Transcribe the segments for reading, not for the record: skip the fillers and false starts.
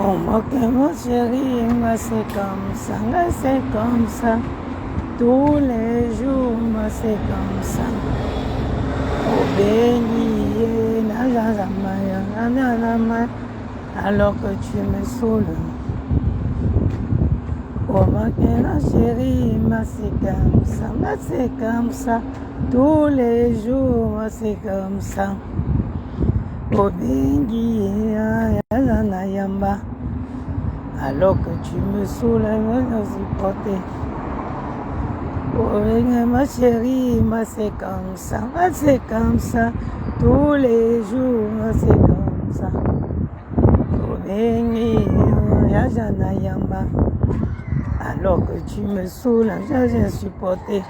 Oh mon chéri, moi c'est comme ça. Tous les jours, moi c'est comme ça. Oh béni, alors que tu me saoules. Oh ma chérie, moi c'est comme ça. Tous les jours, moi c'est comme ça. Oh béni, alors que tu me saoules, je vais supporter. Oh ma chérie, moi c'est comme ça. Tous les jours, moi c'est comme ça. Oh béni, alors que tu me saoules, je vais supporter.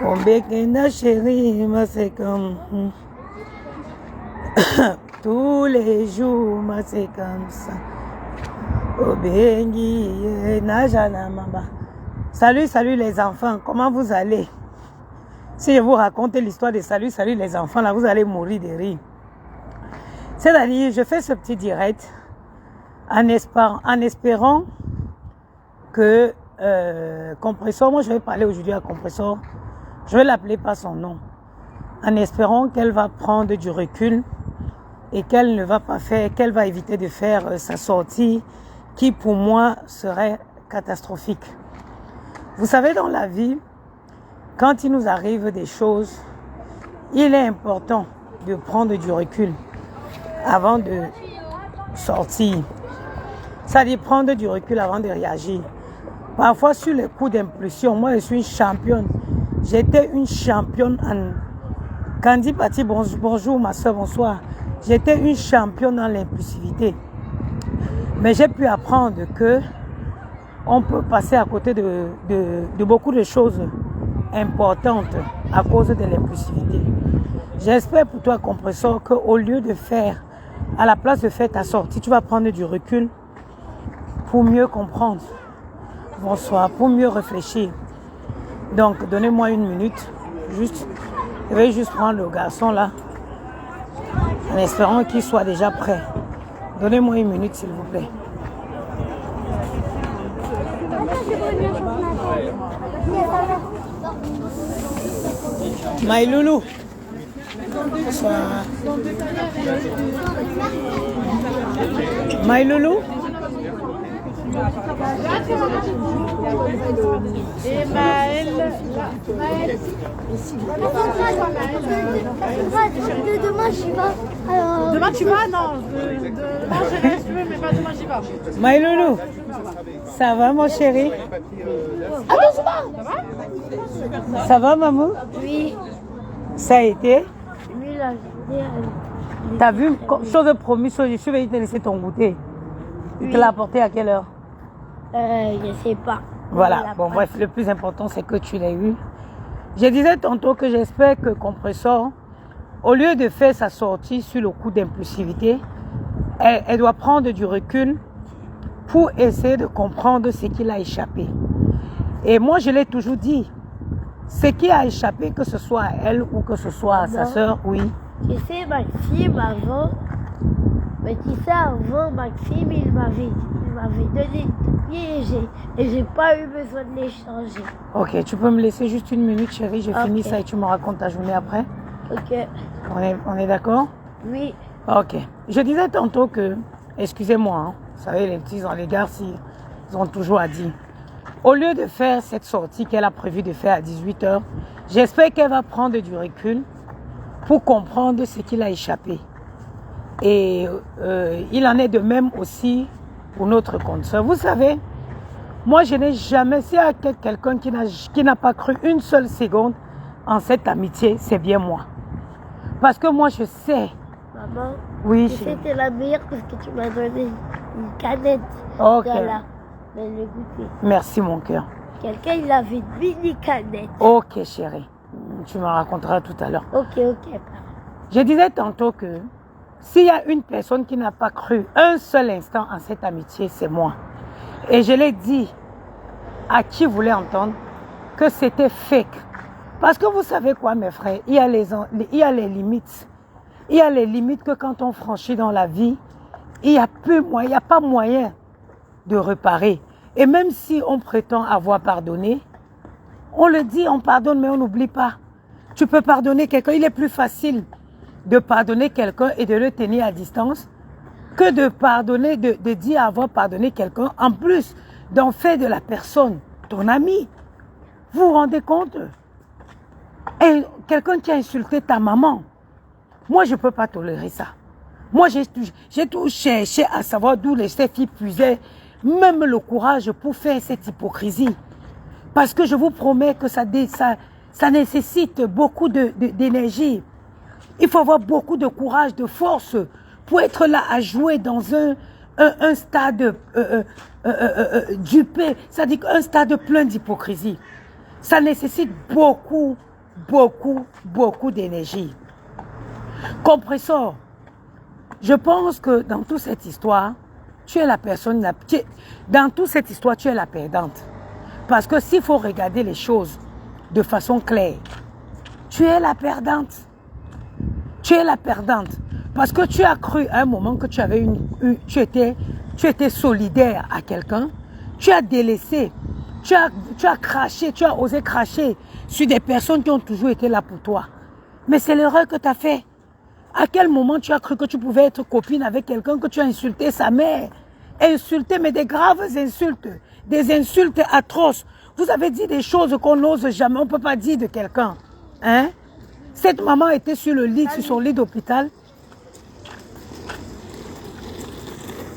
Oh béni, chérie, moi c'est comme tous les jours, moi c'est comme ça. Oh béni, Salut les enfants, comment vous allez? Si je vous raconte l'histoire de salut les enfants, là vous allez mourir de rire. C'est-à-dire, je fais ce petit direct en espérant que Compressor, moi je vais parler aujourd'hui à Compressor, je vais l'appeler par son nom, en espérant qu'elle va prendre du recul et qu'elle ne va pas faire, qu'elle va éviter de faire sa sortie qui pour moi serait catastrophique. Vous savez, dans la vie, quand il nous arrive des choses, il est important de prendre du recul avant de sortir. C'est-à-dire prendre du recul avant de réagir. Parfois, sur les coups d'impulsion, moi je suis une championne. J'étais une championne en... Candy Patti, bonjour ma soeur, bonsoir. J'étais une championne dans l'impulsivité. Mais j'ai pu apprendre que on peut passer à côté de beaucoup de choses importantes à cause de l'impulsivité. J'espère pour toi, Compressor, qu'au lieu de faire, à la place de faire ta sortie, tu vas prendre du recul pour mieux comprendre. Bonsoir, pour mieux réfléchir. Donc, donnez-moi une minute. Je vais juste prendre le garçon là, en espérant qu'il soit déjà prêt. Donnez-moi une minute, s'il vous plaît. My Loulou. Bonsoir. My Loulou. Et Maëlle. Demain j'y vais. Demain tu vas? Non. Demain je reste, mais pas demain j'y vais. My Loulou. Ça va mon chéri? Attends, ça va? Ça va maman? Oui. Ça a été? Oui, la journée. T'as vu, chose promise, je suis venu te laisser ton goûter. Il te l'a apporté à quelle heure? Je sais pas. Voilà, bon bref, le plus important c'est que tu l'as eu. Je disais tantôt que j'espère que Compressor, au lieu de faire sa sortie sur le coup d'impulsivité, elle doit prendre du recul pour essayer de comprendre ce qui l'a échappé. Et moi je l'ai toujours dit, ce qui a échappé, que ce soit à elle ou que ce soit à sa soeur, oui. Tu sais, Maxime, avant, Maxime, il m'avait donné une pied et j'ai pas eu besoin de l'échanger. Ok, tu peux me laisser juste une minute, chérie, je finis ça et tu me racontes ta journée après. Ok. On est d'accord? Oui. Ok. Je disais tantôt que, excusez-moi, hein, vous savez, les petits, les garçons, ils ont toujours à dire. Au lieu de faire cette sortie qu'elle a prévu de faire à 18h, j'espère qu'elle va prendre du recul pour comprendre ce qu'il a échappé. Et il en est de même aussi pour notre consoeur. Vous savez, moi je n'ai jamais, s'il y a quelqu'un qui n'a pas cru une seule seconde en cette amitié, c'est bien moi. Parce que moi je sais. Maman, oui, c'était la meilleure parce que tu m'as donné une canette. Ok. Voilà, de le goûter. Merci mon cœur. Quelqu'un il avait une mini canette. Ok chérie, tu me raconteras tout à l'heure. Ok. Je disais tantôt que s'il y a une personne qui n'a pas cru un seul instant en cette amitié, c'est moi. Et je l'ai dit à qui voulait entendre que c'était fake. Parce que vous savez quoi, mes frères, il y a les limites. Il y a les limites que quand on franchit dans la vie, il n'y a pas moyen de réparer. Et même si on prétend avoir pardonné, on le dit, on pardonne, mais on n'oublie pas. Tu peux pardonner quelqu'un, il est plus facile de pardonner quelqu'un et de le tenir à distance que de pardonner, de dire avoir pardonné quelqu'un, en plus d'en faire de la personne ton ami. Vous vous rendez compte? Et quelqu'un qui a insulté ta maman, moi je ne peux pas tolérer ça. Moi j'ai tout cherché à savoir d'où ces filles puisaient même le courage pour faire cette hypocrisie. Parce que je vous promets que ça nécessite beaucoup d'énergie. Il faut avoir beaucoup de courage, de force pour être là à jouer dans un stade dupé, c'est-à-dire un stade plein d'hypocrisie. Ça nécessite beaucoup d'énergie. Compresseur, je pense que dans toute cette histoire, tu es la personne, dans toute cette histoire, tu es la perdante. Parce que s'il faut regarder les choses de façon claire, tu es la perdante. Tu es la perdante. Parce que tu as cru à un moment que tu étais solidaire à quelqu'un, tu as délaissé, tu as craché, tu as osé cracher sur des personnes qui ont toujours été là pour toi. Mais c'est l'erreur que tu as fait. À quel moment tu as cru que tu pouvais être copine avec quelqu'un que tu as insulté sa mère? Insulté, mais des graves insultes, des insultes atroces. Vous avez dit des choses qu'on n'ose jamais, on ne peut pas dire de quelqu'un. Hein? Cette maman était sur son lit d'hôpital.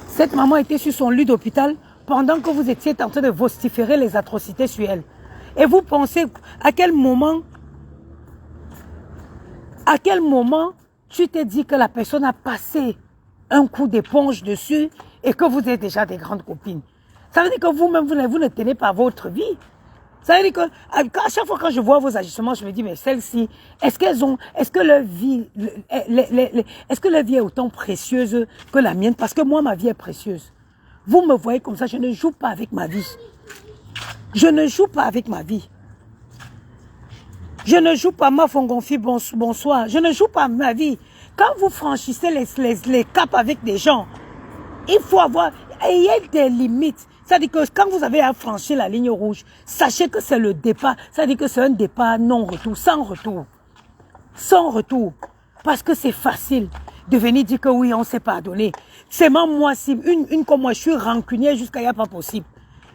Cette maman était sur son lit d'hôpital pendant que vous étiez en train de vociférer les atrocités sur elle. Et vous pensez à quel moment tu t'es dit que la personne a passé un coup d'éponge dessus et que vous êtes déjà des grandes copines. Ça veut dire que vous-même, vous ne tenez pas votre vie. Ça veut dire que à chaque fois que je vois vos agissements, je me dis, mais celles-ci, est-ce que leur vie est autant précieuse que la mienne? Parce que moi, ma vie est précieuse. Vous me voyez comme ça, je ne joue pas avec ma vie. Je ne joue pas avec ma vie. Je ne joue pas ma fongonfi, bonsoir. Je ne joue pas ma vie. Quand vous franchissez les caps avec des gens, il faut il y a des limites. C'est-à-dire que quand vous avez à franchir la ligne rouge, sachez que c'est le départ. C'est-à-dire que c'est un départ non-retour, sans retour. Sans retour. Parce que c'est facile de venir dire que oui, on s'est pardonné. C'est même moi, une comme moi, je suis rancunière jusqu'à il n'y a pas possible.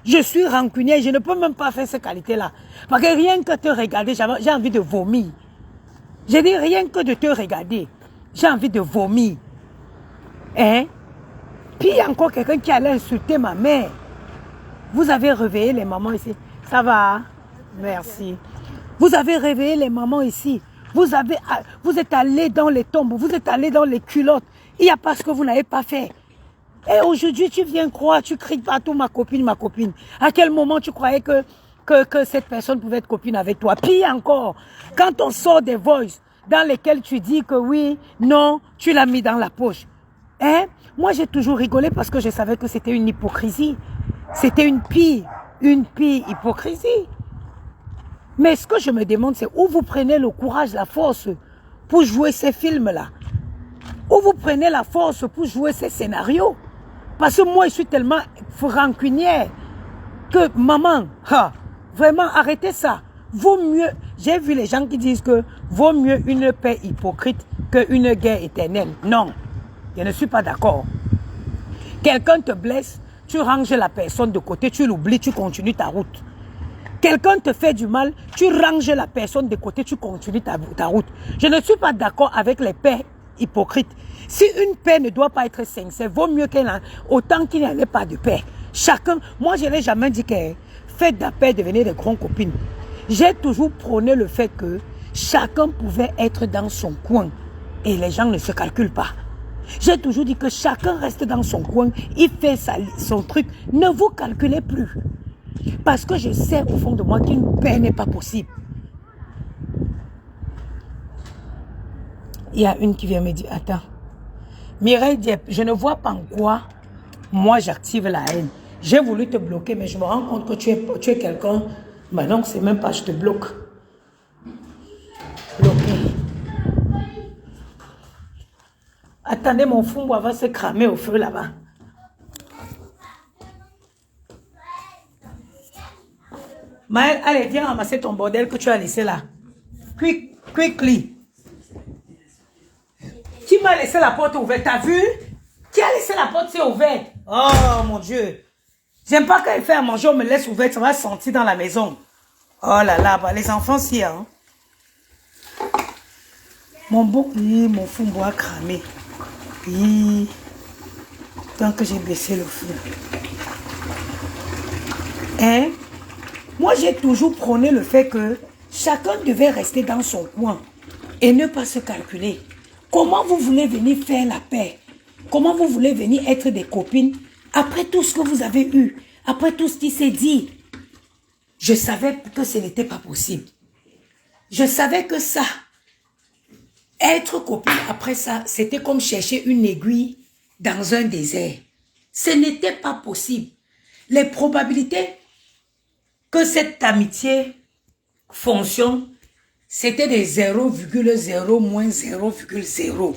Je suis rancunière, je ne peux même pas faire ces qualités-là. Parce que rien que te regarder, j'ai envie de vomir. J'ai dit rien que de te regarder, j'ai envie de vomir. Hein? Puis il y a encore quelqu'un qui allait insulter ma mère. Vous avez réveillé les mamans ici. Ça va? Merci. Vous avez réveillé les mamans ici. Vous êtes allés dans les tombes, vous êtes allés dans les culottes. Il n'y a pas ce que vous n'avez pas fait. Et aujourd'hui, tu viens croire, tu cries partout, ma copine, ma copine. À quel moment tu croyais que cette personne pouvait être copine avec toi? Puis encore, quand on sort des voices dans lesquelles tu dis que oui, non, tu l'as mis dans la poche. Hein? Moi, j'ai toujours rigolé parce que je savais que c'était une hypocrisie. C'était une pire hypocrisie. Mais ce que je me demande, c'est où vous prenez le courage, la force pour jouer ces films-là? Où vous prenez la force pour jouer ces scénarios? Parce que moi, je suis tellement rancunière que maman, vraiment, arrêtez ça. Vaut mieux, j'ai vu les gens qui disent que vaut mieux une paix hypocrite qu'une guerre éternelle. Non, je ne suis pas d'accord. Quelqu'un te blesse, tu ranges la personne de côté, tu l'oublies, tu continues ta route. Quelqu'un te fait du mal, tu ranges la personne de côté, tu continues ta route. Je ne suis pas d'accord avec les paix hypocrites. Si une paix ne doit pas être sincère, vaut mieux autant qu'il n'y en ait pas de paix. Chacun, moi je n'ai jamais dit que faites de la paix devenir des grandes copines. J'ai toujours prôné le fait que chacun pouvait être dans son coin et les gens ne se calculent pas. J'ai toujours dit que chacun reste dans son coin, il fait son truc, ne vous calculez plus. Parce que je sais au fond de moi qu'une paix n'est pas possible. Il y a une qui vient me dire, attends, Mireille dit, je ne vois pas en quoi moi j'active la haine. J'ai voulu te bloquer, mais je me rends compte que tu es quelqu'un. Maintenant, c'est même pas je te bloque. Bloqué. Attendez, mon fumbois va se cramer au feu là-bas. Maël, allez, viens ramasser ton bordel que tu as laissé là. Quickly. Qui m'a laissé la porte ouverte? T'as vu? Qui a laissé la porte ouverte? Oh mon Dieu. J'aime pas quand il fait à manger, on me laisse ouverte, ça va sentir dans la maison. Oh là là, bah, les enfants si, hein. Mon fumbois a cramé. Tant que j'ai baissé le feu. Hein? Moi, j'ai toujours prôné le fait que chacun devait rester dans son coin et ne pas se calculer. Comment vous voulez venir faire la paix? Comment vous voulez venir être des copines après tout ce que vous avez eu, après tout ce qui s'est dit? Je savais que ce n'était pas possible. Je savais que ça, être copine après ça, c'était comme chercher une aiguille dans un désert. Ce n'était pas possible. Les probabilités que cette amitié fonctionne, c'était des 0,0 moins 0,0.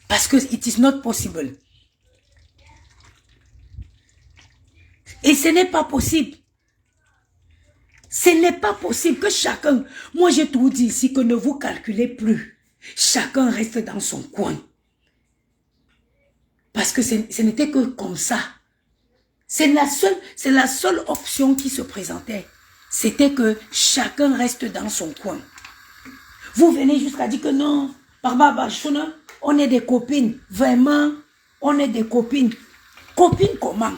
Parce que it is not possible. Et ce n'est pas possible. Ce n'est pas possible que chacun... Moi, j'ai tout dit ici que ne vous calculez plus. Chacun reste dans son coin. Parce que ce n'était que comme ça. C'est la seule option qui se présentait. C'était que chacun reste dans son coin. Vous venez jusqu'à dire que non, on est des copines. Vraiment, on est des copines. Copines comment?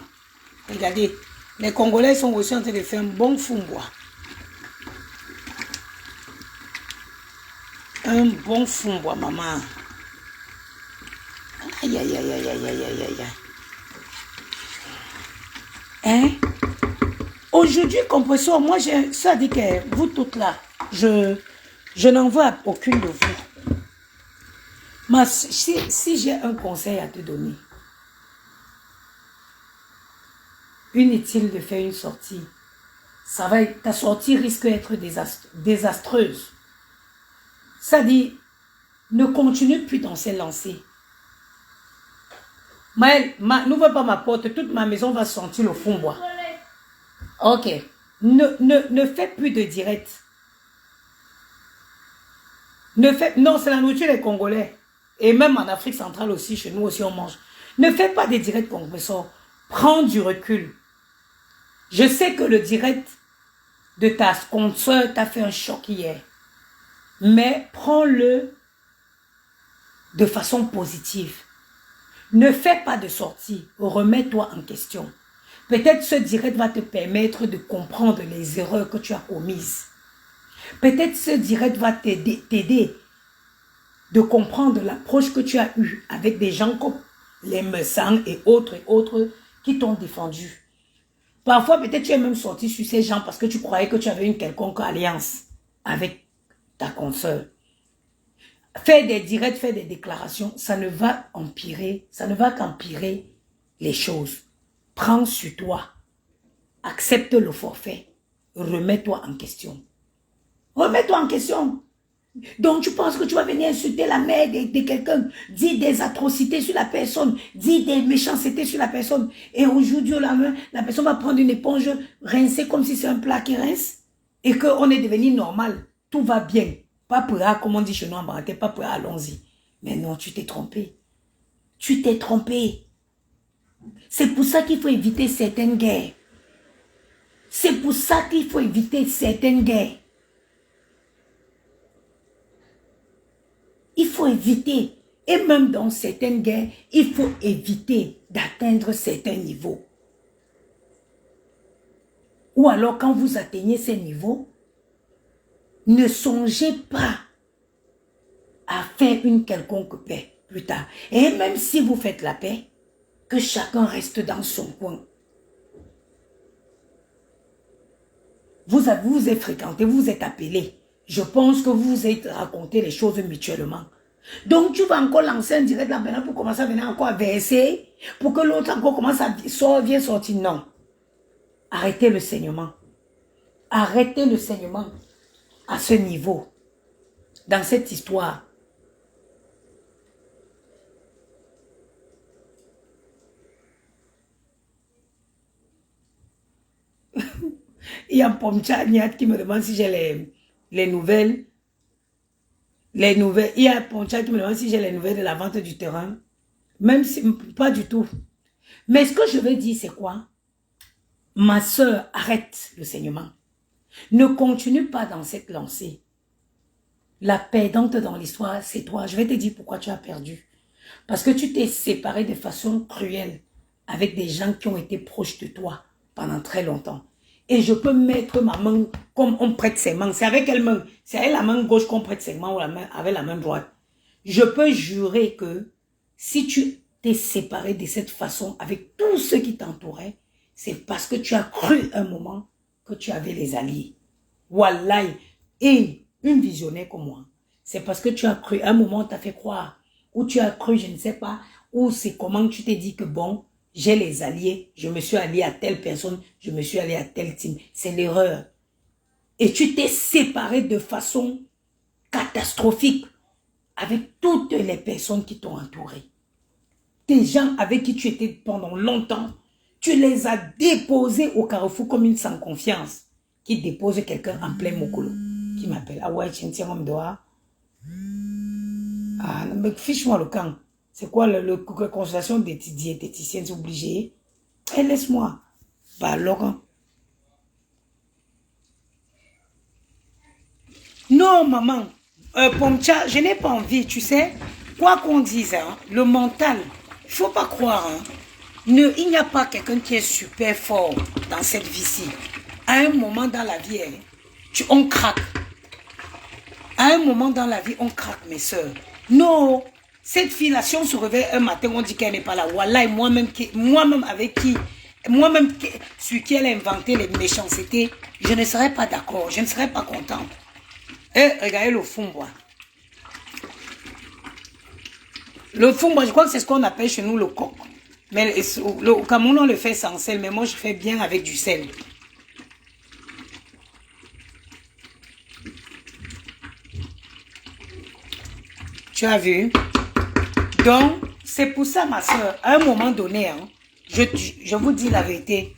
Regardez, les Congolais sont aussi en train de faire un bon fumbois. Un bon fumbois, maman. Aïe, aïe, aïe, aïe, aïe, aïe, aïe, aïe. Hein? Aujourd'hui, compresseur, moi, ça dit que vous toutes là, je n'en veux à aucune de vous. Mais si j'ai un conseil à te donner, inutile de faire une sortie. Ta sortie risque d'être désastreuse. Ça dit, ne continue plus dans ces lancées. Maël, n'ouvre pas ma porte, toute ma maison va sentir le fumbois. Ok. Ne fais plus de direct. Non, c'est la nourriture des Congolais. Et même en Afrique centrale aussi, chez nous aussi on mange. Ne fais pas des directs compresseurs. Prends du recul. Je sais que le direct de ta consoeur t'a fait un choc hier. Mais prends-le de façon positive. Ne fais pas de sortie. Remets-toi en question. Peut-être ce direct va te permettre de comprendre les erreurs que tu as commises. Peut-être ce direct va t'aider de comprendre l'approche que tu as eue avec des gens comme les Messang et autres qui t'ont défendu. Parfois, peut-être tu es même sorti sur ces gens parce que tu croyais que tu avais une quelconque alliance avec ta consoeur. Faire des directs, faire des déclarations, ça ne va empirer, ça ne va qu'empirer les choses. Prends sur toi, accepte le forfait, remets-toi en question. Remets-toi en question. Donc tu penses que tu vas venir insulter la mère de quelqu'un, dire des atrocités sur la personne, dire des méchancetés sur la personne, et aujourd'hui la personne va prendre une éponge, rincer comme si c'est un plat qui rince, et qu'on est devenu normal, tout va bien. Pas pour comme on dit chez nous en Banté, pas pour allons-y. Mais non, tu t'es trompé. Tu t'es trompé. C'est pour ça qu'il faut éviter certaines guerres. C'est pour ça qu'il faut éviter certaines guerres. Il faut éviter. Et même dans certaines guerres, il faut éviter d'atteindre certains niveaux. Ou alors, quand vous atteignez ces niveaux, ne songez pas à faire une quelconque paix plus tard. Et même si vous faites la paix, que chacun reste dans son coin. Vous vous êtes fréquenté, vous vous êtes appelé. Je pense que vous vous êtes raconté les choses mutuellement. Donc tu vas encore lancer un direct là maintenant pour commencer à venir encore à verser, pour que l'autre encore commence à viens sortir. Non. Arrêtez le saignement. Arrêtez le saignement à ce niveau. Dans cette histoire. Il y a Pomcha Niat qui me demande si j'ai les nouvelles. Les nouvelles. Il y a Pomcha qui me demande si j'ai les nouvelles de la vente du terrain. Même si, pas du tout. Mais ce que je veux dire, c'est quoi? Ma soeur, arrête le saignement. Ne continue pas dans cette lancée. La perdante dans l'histoire, c'est toi. Je vais te dire pourquoi tu as perdu. Parce que tu t'es séparé de façon cruelle avec des gens qui ont été proches de toi pendant très longtemps. Et je peux mettre ma main comme on prête ses mains. C'est avec quelle main? C'est avec la main gauche qu'on prête ses mains ou avec la main droite. Je peux jurer que si tu t'es séparé de cette façon avec tous ceux qui t'entouraient, c'est parce que tu as cru un moment que tu avais les alliés. Wallahi. Et une visionnaire comme moi, c'est parce que tu as cru un moment, tu as fait croire. Ou tu as cru, je ne sais pas. Ou c'est comment tu t'es dit que bon, j'ai les alliés, je me suis allié à telle personne, je me suis allié à telle team. C'est l'erreur. Et tu t'es séparé de façon catastrophique avec toutes les personnes qui t'ont entouré. Tes gens avec qui tu étais pendant longtemps, tu les as déposés au carrefour comme une sans confiance qui dépose quelqu'un en plein mokolo. Qui m'appelle. Ah ouais, tiens, on me doit. Ah, mais fiche-moi le camp. C'est quoi la consultation des diététiciennes, c'est obligé? Eh, laisse-moi. Bah, Laurent. Non, maman. Pomcha, je n'ai pas envie, tu sais. Quoi qu'on dise, hein, le mental, il ne faut pas croire. Hein. Il n'y a pas quelqu'un qui est super fort dans cette vie-ci. À un moment dans la vie, hein, on craque. À un moment dans la vie, on craque, mes soeurs. Non, cette fille-là, si on se réveille un matin, on dit qu'elle n'est pas là. Wallah, moi-même sur qui elle a inventé les méchancetés, je ne serais pas d'accord, je ne serais pas contente. Eh, regardez le fumbois. Le fumbois, je crois que c'est ce qu'on appelle chez nous le coq. Mais au Cameroun, on le fait sans sel, mais moi, je fais bien avec du sel. Tu as vu? Donc, c'est pour ça, ma soeur, à un moment donné, hein, je vous dis la vérité,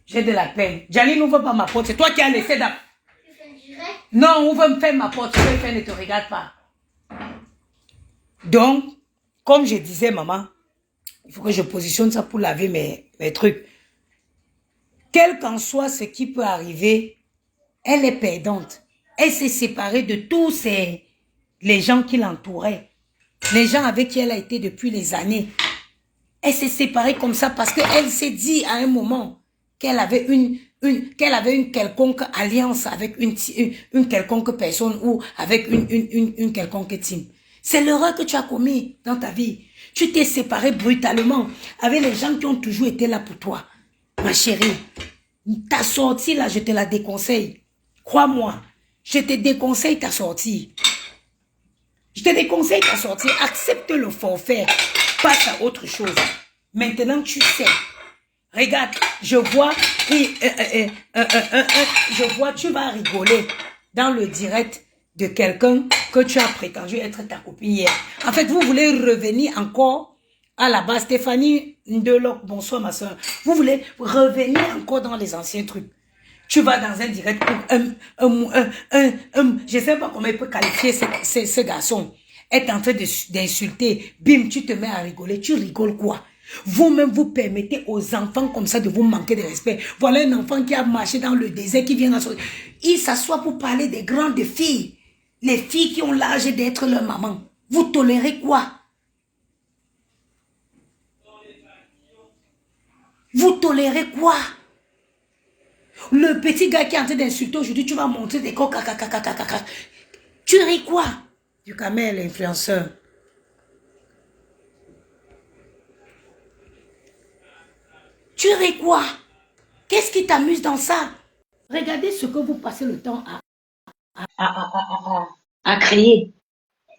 j'ai de la peine. Jali n'ouvre pas ma porte, c'est toi qui as laissé d'ap. Non, ouvre me faire ma porte, tu veux faire, ne te regarde pas. Donc, comme je disais, maman, il faut que je positionne ça pour laver mes trucs. Quel qu'en soit ce qui peut arriver, elle est perdante. Elle s'est séparée de tous les gens qui l'entouraient. Les gens avec qui elle a été depuis les années. Elle s'est séparée comme ça parce qu'elle s'est dit à un moment qu'elle avait une quelconque alliance avec une quelconque personne ou avec une quelconque team. C'est l'erreur que tu as commis dans ta vie. Tu t'es séparé brutalement avec les gens qui ont toujours été là pour toi. Ma chérie, ta sortie là, je te la déconseille. Crois-moi, je te déconseille ta sortie. Je te déconseille ta sortie. Accepte le forfait. Passe à autre chose. Maintenant, tu sais. Regarde, je vois, tu vas rigoler dans le direct de quelqu'un que tu as prétendu être ta copine hier. En fait, vous voulez revenir encore à la base. Stéphanie Ndeloc, bonsoir ma soeur. Vous voulez revenir encore dans les anciens trucs. Tu vas dans un direct pour je sais pas comment il peut qualifier ce garçon. Est en train d'insulter. Bim, tu te mets à rigoler. Tu rigoles quoi? Vous-même, vous permettez aux enfants comme ça de vous manquer de respect. Voilà un enfant qui a marché dans le désert, qui vient s'asseoir. Il s'assoit pour parler des grandes filles. Les filles qui ont l'âge d'être leur maman. Vous tolérez quoi? Vous tolérez quoi? Le petit gars qui est en train d'insulter aujourd'hui, tu vas montrer des coques. Tu ris quoi? Du camel, l'influenceur. Tu ris quoi? Qu'est-ce qui t'amuse dans ça? Regardez ce que vous passez le temps à créer.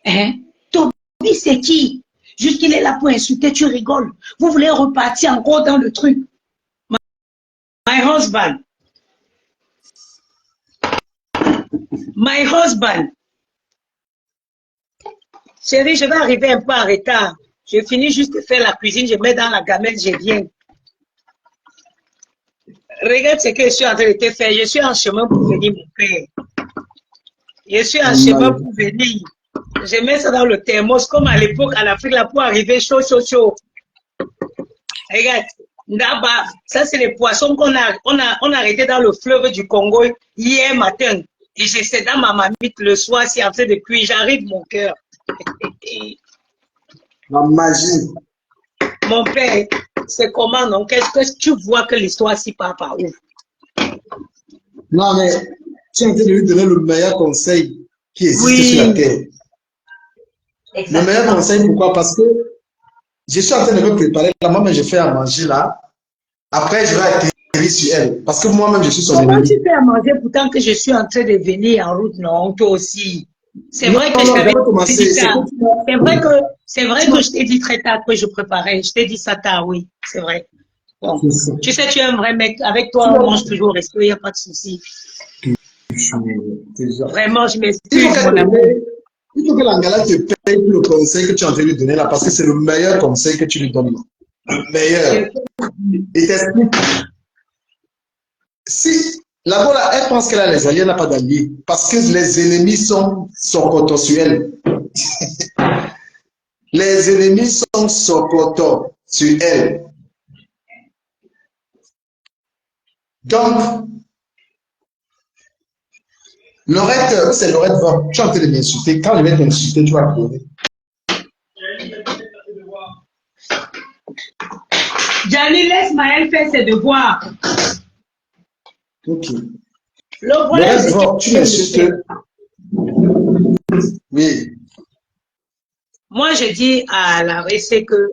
Hein? Toby, c'est qui? Juste qu'il est là pour insulter, tu rigoles. Vous voulez repartir encore dans le truc. My husband. My husband. Chérie, je vais arriver un peu en retard. Je finis juste de faire la cuisine, je mets dans la gamelle, je viens. Regarde ce que je suis en train de te faire. Je suis en chemin pour venir, mon père. Je suis en chemin pour venir. Je mets ça dans le thermos, comme à l'époque, à l'Afrique, là, pour arriver chaud, chaud, chaud. Regarde, là-bas, ça, c'est les poissons on a arrêté dans le fleuve du Congo hier matin. Et j'essaie dans ma marmite le soir, c'est en train de cuire. J'arrive, mon cœur. La magie. Mon père, c'est comment, non? Qu'est-ce que tu vois que l'histoire s'y part par où? Non, mais tu es en train de lui donner le meilleur conseil qui existe sur la terre. Exactement. Le meilleur conseil, pourquoi? Parce que je suis en train de me préparer. Là, moi-même, je fais à manger là. Après, je vais atterrir sur elle. Parce que moi-même, je suis son Comment ennemi. tu fais à manger pourtant que je suis en train de venir en route, non? Toi aussi. C'est vrai que je t'avais dit tard. C'est vrai que je t'ai dit très tard que je préparais. Je t'ai dit ça tard, oui. C'est vrai. Bon. Tu sais, tu es un vrai mec. Avec toi, on mange toujours au resto, il n'y a pas de souci. Vraiment, je m'excuse, mon amour. Il faut que l'Angala te paye pour le conseil que tu es en train de lui donner là, parce que c'est le meilleur conseil que tu lui donnes. Le meilleur. Et t'explique. Si là-bas, elle pense qu'elle a les alliés, elle n'a pas d'alliés. Parce que les ennemis sont potentiels. Les ennemis sont potentiels sur elle. Donc, Laurette, c'est Laurette va. Tu es en train de m'insulter. Quand je vais t'insulter, tu vas pleurer. Gianni, laisse Maëlle faire ses devoirs. Ok. Le problème, c'est que tu m'insultes. Oui. Moi, je dis à la c'est que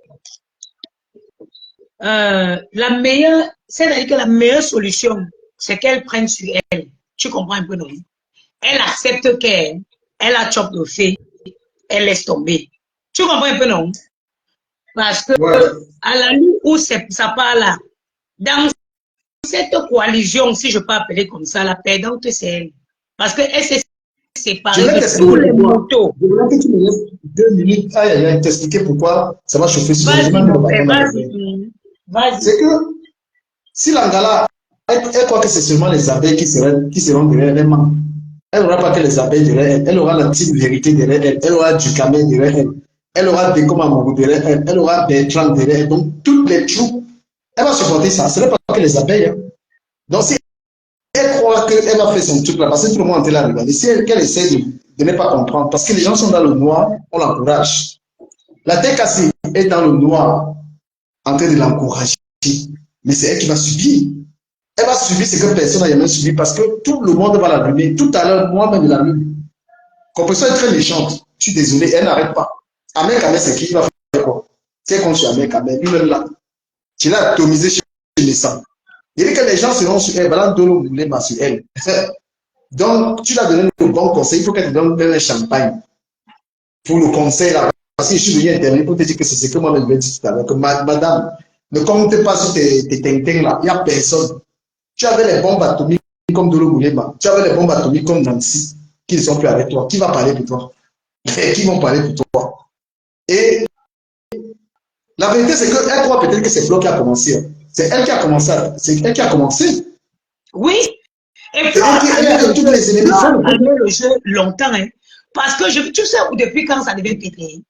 la meilleure, c'est-à-dire que la meilleure solution, c'est qu'elle prenne sur elle. Tu comprends un peu, non? Elle accepte qu'elle a chop le fait, elle laisse tomber. Tu comprends un peu, non? Parce que à la nuit où ça part là, dans cette coalition, si je peux appeler comme ça, la perdante, c'est elle. Parce qu'elle s'est séparée de tous les motos. Je voudrais que tu me laisses 2 minutes à t'expliquer pourquoi ça va chauffer sur Vas-y, mon frère, vas-y. C'est que si l'Angala, elle croit que c'est seulement les abeilles qui seront derrière les mains. Elle n'aura pas que les abeilles derrière elle. Elle aura la petite vérité derrière elle. Elle aura du camel derrière elle. Elle aura des Komamourou derrière elle. Elle aura Bertrand derrière elle. Donc, toutes les troupes, elle va supporter ça. Ce n'est pas que les abeilles. Hein. Donc, si elle croit qu'elle va faire son truc là, parce que tout le monde est là à regarder, si qu'elle essaie de ne pas comprendre, parce que les gens sont dans le noir, on l'encourage. La tête cassée est dans le noir, en train de l'encourager. Mais c'est elle qui va subir. Elle va subir ce que personne n'a jamais subi parce que tout le monde va l'allumer. Tout à l'heure, moi-même, je l'allume. Compréhension est très méchante. Je suis désolé, elle n'arrête pas. Ahmed Kamel, c'est qui? Il va faire quoi? C'est contre Ahmed Kamel, lui-même là. Tu l'as atomisé chez les sangs. Il dit que les gens seront sur elle, voilà, de l'eau sur elle. Donc, tu l'as donné le bon conseil, il faut qu'elle te donne un champagne pour le conseil là. Parce que je suis venu intervenir pour te dire que c'est ce que moi-même je vais dire tout à l'heure. Que madame, ne comptez pas sur tes tintins là, il n'y a personne. Tu avais les bombes atomiques comme Dolo Moulema, tu avais les bombes atomiques comme Nancy, qui ne sont plus avec toi. Qui va parler pour toi? Qui vont parler pour toi? Et la vérité, c'est qu'elle croit peut-être que c'est Flo qui a commencé. C'est elle qui a commencé. C'est elle qui a commencé. Oui. Et puis, elle a joué le jeu longtemps. Hein, parce que tu sais, depuis quand ça devait péter,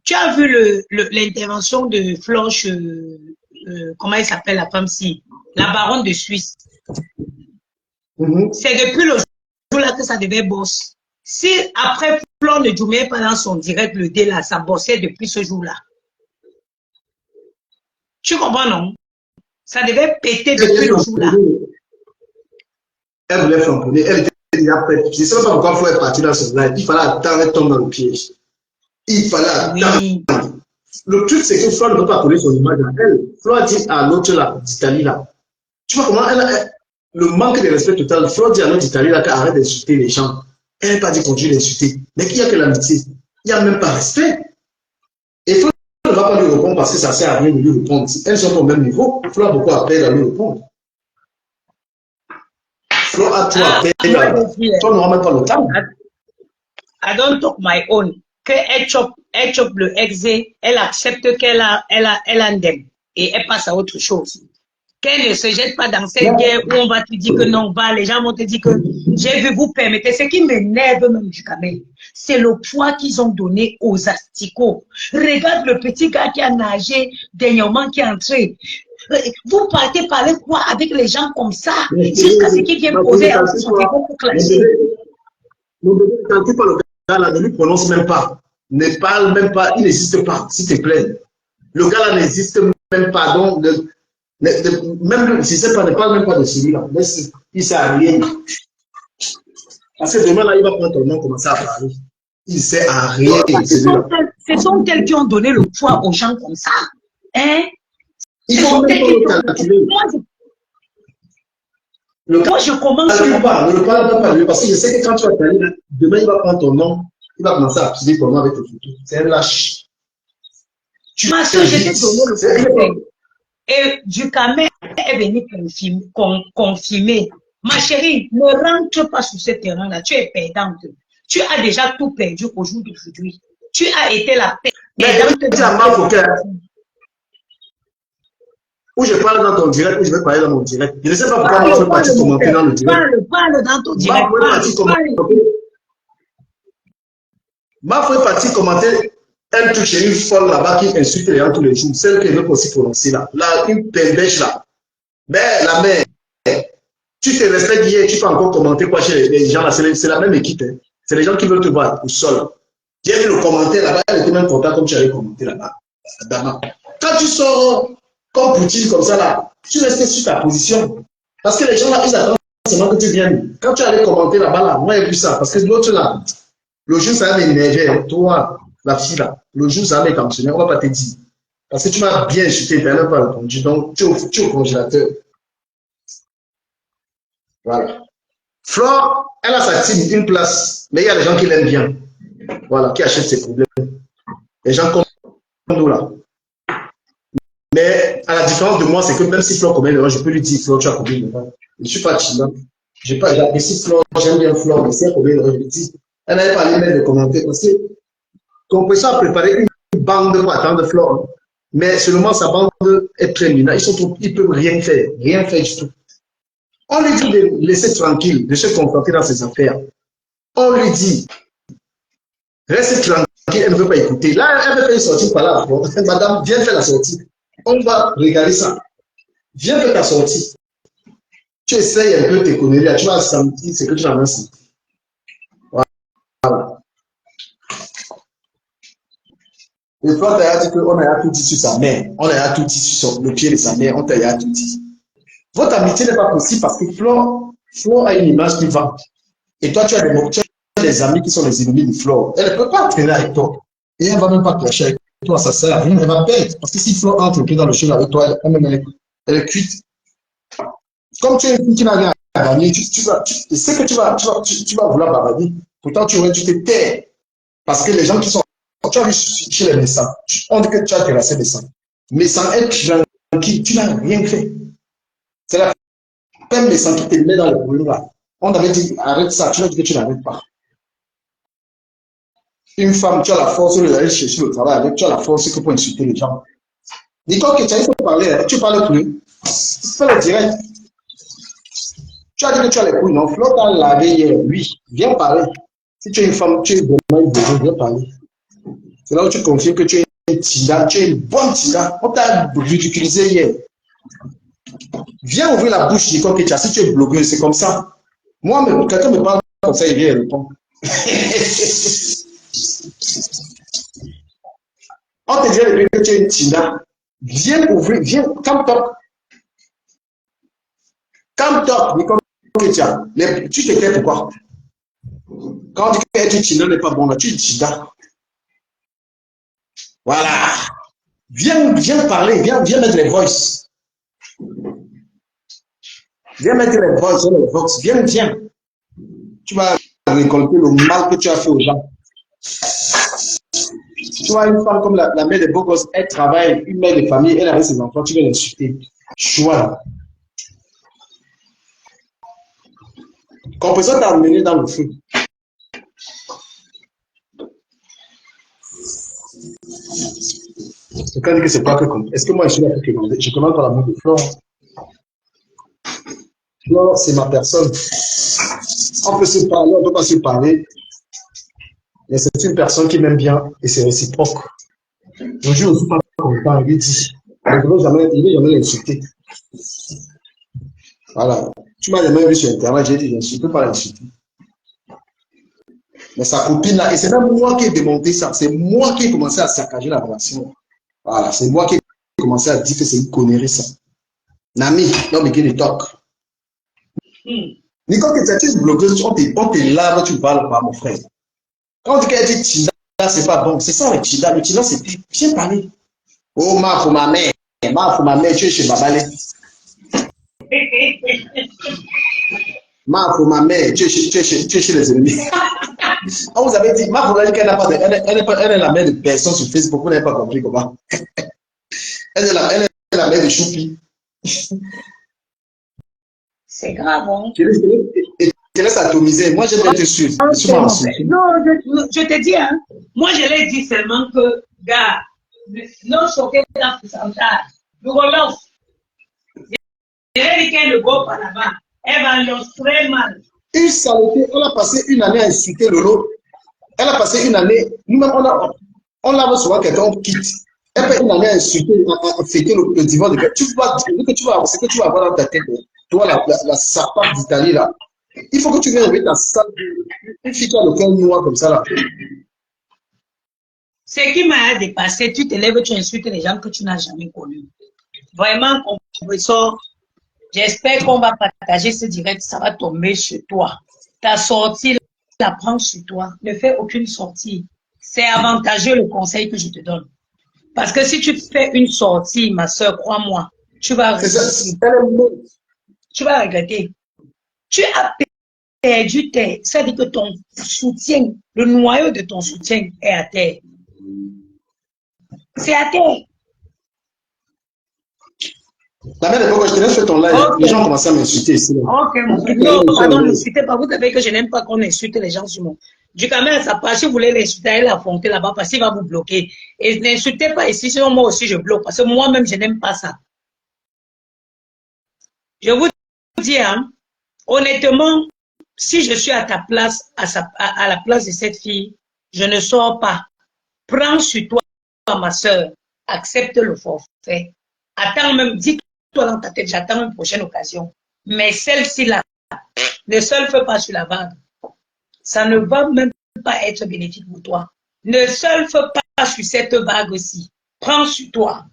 tu as vu l'intervention de Floche, comment elle s'appelle la femme-ci, la baronne de Suisse. C'est depuis le jour-là que ça devait bosser. Si après Flo ne jouait pas dans son direct le dé là, ça bossait depuis ce jour-là. Tu comprends, non? Ça devait péter depuis le jour-là. Elle voulait flamboyer, elle était déjà prête. Je ne sais pas pourquoi Flo est parti dans ce live. Il fallait attendre, elle tombe dans le piège. Il fallait attendre. Oui. Le truc, c'est que Flo ne peut pas coller son image à elle. Flo a dit à l'autre là, d'Italie là. Tu vois comment le manque de respect total. Flo dit à l'autre d'Italie là qu'arrête d'insulter les gens. Elle n'a pas dit continue d'insulter. Mais qu'il n'y a que l'amitié. Il n'y a même pas respect. Et Flo ne va pas lui répondre parce que ça ne sert à rien de lui répondre. Elles sont au même niveau. Flo a beaucoup à perdre à lui répondre. Flo a tout à perdre. Flo n'aura même pas le temps. I don't talk my own. Qu'elle chope le exe, elle accepte qu'elle a un dem et elle passe à autre chose. qu'elle ne se jette pas dans cette guerre où on va te dire que non, va, les gens vont te dire que j'ai vu, vous permettez. Ce qui m'énerve même du Cameroun, c'est le poids qu'ils ont donné aux asticots. Regarde le petit gars qui a nagé dernièrement, qui est entré. Vous partez parler quoi avec les gens comme ça, jusqu'à ce qu'ils viennent poser un son pour clasher. Mon bébé, quand tu parles au gars là, ne lui prononce même pas. Ne parle même pas, il n'existe pas, s'il te plaît. Le gars là n'existe même pas. Donc, même si c'est pas, ne parle même pas de celui-là. Il ne sert à rien. Parce que demain là, il va prendre ton nom, commencer à parler. Il ne sert à rien. Ce sont elles qui ont donné le poids aux gens comme ça. Hein? Ils vont même pas le calculer. Moi, je commence. Ne le parle pas, parce que je sais que quand tu vas parler, demain, il va prendre ton nom, il va commencer à piler ton nom avec tes photos. C'est un lâche. Ma soeur, j'étais donné le conseil. Et du Cameroun est venu confirmer. Ma chérie, ne rentre pas sur ce terrain-là. Tu es perdante. Tu as déjà tout perdu au jour d'aujourd'hui. Tu as été la perdante de la marque. Ou je parle dans ton direct, ou je vais parler dans mon direct. Je ne sais pas pourquoi moi, je fais partie commenter dans le direct. Parle dans ton direct. Ma fait partie commenter un truc chez une folle là-bas qui insulte les gens tous les jours. Celle qui ne veut pas aussi prononcer là. Là, une pembèche là. Mais la mère, tu te respectes hier, tu peux encore commenter quoi chez les gens là. C'est la même équipe. Hein. C'est les gens qui veulent te voir au sol. J'ai vu le commentaire là-bas, elle était même contente comme tu avais commenté là-bas. Quand tu sors comme Poutine comme ça là, tu restes sur ta position. Parce que les gens là, ils attendent seulement que tu viennes. Quand tu allais commenter là-bas là, moi j'ai vu ça. Parce que l'autre là, le jour ça va m'énerver, toi, la fille là, le jour ça va m'énerver, on va pas te dire. Parce que tu m'as bien insulté, tu n'as même pas répondu. Donc tu es au congélateur. Voilà. Flore, elle a sa team, une place, mais il y a des gens qui l'aiment bien. Voilà, qui achètent ses problèmes. Les gens comme nous là. Mais à la différence de moi, c'est que même si Flore commet l'erreur, je peux lui dire, Flore, tu as commis l'erreur. Je ne suis pas timide. J'apprécie Flore, j'aime bien Flore, mais si elle commet l'erreur, je lui dis. Elle n'avait pas allé mettre de commentaires parce que Compression a préparé une bande pour attendre Flore. Mais seulement sa bande est très minable. Ils ne peuvent rien faire du tout. On lui dit de laisser tranquille, de se confronter dans ses affaires. On lui dit, reste tranquille, elle ne veut pas écouter. Là, elle veut faire une sortie par là. Madame, viens faire la sortie. On va regarder ça. Viens faire ta sortie. Tu essayes un peu de t'économiser, tu vas sentir ce que tu as senti. Voilà. Et toi, tu as dit qu'on a tout dit sur sa mère. On a tout dit sur le pied de sa mère. On t'a tout dit. Votre amitié n'est pas possible parce que Flore a une image qui va. Et toi, tu as des amis qui sont les ennemis de Flore. Elle ne peut pas traîner avec toi. Et elle ne va même pas clasher avec toi. Ça sert à rien. Elle va perdre. Parce que si Flore entre dans le jeu avec toi, elle est cuite. Comme tu es une fille qui n'a rien à gagner, tu sais que tu vas vouloir bavarder. Pourtant, tu te tais. Parce que les gens qui sont. Tu as vu chez les médecins. On dit que tu as terrassé les médecins. Mais sans être tranquille, tu n'as rien fait. C'est la même médecin qui te met dans le boulot là. On avait dit arrête ça, tu as dit que tu n'arrêtes pas. Une femme, tu as la force d'aller chercher le travail avec, tu as la force que pour insulter les gens. Dis-toi que tu as il faut parler, hein. Tu parles plus. Fais le direct. Tu as dit que tu as les couilles, non? Flo t'a lavé hier, oui, viens parler. Si tu es une femme, tu es vraiment une bonne, viens parler. C'est là où tu confirmes que tu es une tida, tu es une bonne tida. On t'a ridiculisé hier. Viens ouvrir la bouche, dis-toi que tu as, si tu es blogueuse, c'est comme ça. Moi, quelqu'un me parle comme ça, il vient répondre. On te dit depuis que tu es une tida. Viens ouvrir, viens, come talk. Come talk, dis-toi que tu as. Tu te fais pourquoi? Quand on dit que être tida n'est pas bon, là, tu es tida. Voilà. Viens parler, viens mettre les voices. Viens mettre les voices, les vox. Viens. Tu vas récolter le mal que tu as fait aux gens. Tu vois, une femme comme la mère de beaux gosses, elle travaille, une mère de famille, elle avait ses enfants, tu vas l'insulter. Choix. Compression t'a amené dans le feu. Quand dit que c'est pas que comme. Est-ce que moi je suis là pour commander? Je commande par l'amour de Flore. Non, c'est ma personne. On peut se parler, on ne peut pas se parler. Mais c'est une personne qui m'aime bien et c'est réciproque. Un jour, je ne suis pas content, il lui dit. Mais il ne veut jamais l'insulter. Voilà. Tu m'as jamais vu sur Internet, j'ai dit, je ne peux pas l'insulter. Mais sa copine là, et c'est même moi qui ai démonté ça. C'est moi qui ai commencé à saccager la relation. Voilà, c'est moi qui ai commencé à dire que c'est une connerie ça. Nami, non mais qui le toque. Nico, que tu es une blogueuse, on te lave, tu ne parles pas, mon frère. Quand on dit qu'elle dit Tinda, c'est pas bon. C'est ça le Tinda. Le Tinda, c'est bien parlé. Oh, ma pour ma mère. Ma pour ma mère, tu es chez Babalé. Ma pour ma mère, tu es chez les ennemis. Ah, vous avez dit, ma pour elle, qu'elle n'a pas de, elle est la mère de personne sur Facebook. Vous n'avez pas compris comment. Elle est la mère de Choupi. C'est grave, hein? Je laisse atomiser. Moi, j'aime être sûr. Non, je te dis, hein. Moi, je l'ai dit seulement que, gars, non choqué dans le pourcentage. Nous relance. Je l'ai dit qu'elle ne go pas là-bas. Elle va l'illustrer mal. Une saleté, elle a passé une année à insulter Lolo. Elle a passé une année. Nous-mêmes, on lave souvent quelqu'un, on quitte. Elle fait une année à insulter, à fêter le divorce de quelqu'un. C'est que tu vas avoir dans ta tête. Tu vois la sapate d'Italie là. Il faut que tu viennes avec ta salle. Une fille qui a le cœur noir comme ça là. Ce qui m'a dépassé, tu te lèves, tu insultes les gens que tu n'as jamais connus. Vraiment, compresseur, j'espère qu'on va partager ce direct, ça va tomber sur toi. Ta sortie, la prends sur toi. Ne fais aucune sortie. C'est avantageux le conseil que je te donne. Parce que si tu fais une sortie, ma soeur, crois-moi, tu vas regretter. Tu vas regretter. Tu as perdu terre. Ça veut dire que ton soutien, le noyau de ton soutien est à terre. C'est à terre. La mère d'époque, je te laisse faire ton live. Okay. Les gens commencent à m'insulter ici. Ok, non, pardon, n'insultez pas. Vous savez que je n'aime pas qu'on insulte les gens sur mon. Du caméra, ça passe. Si vous voulez l'insulter, allez l'affronter là-bas parce qu'il va vous bloquer. Et n'insultez pas ici, sinon moi aussi je bloque. Parce que moi-même, je n'aime pas ça. Je vous dis, hein, honnêtement, si je suis à ta place, à la place de cette fille, je ne sors pas. Prends sur toi, ma soeur. Accepte le forfait. Attends même, dis-toi dans ta tête, j'attends une prochaine occasion. Mais celle-ci là, ne surfe pas sur la vague. Ça ne va même pas être bénéfique pour toi. Ne surfe pas sur cette vague-ci. Prends sur toi.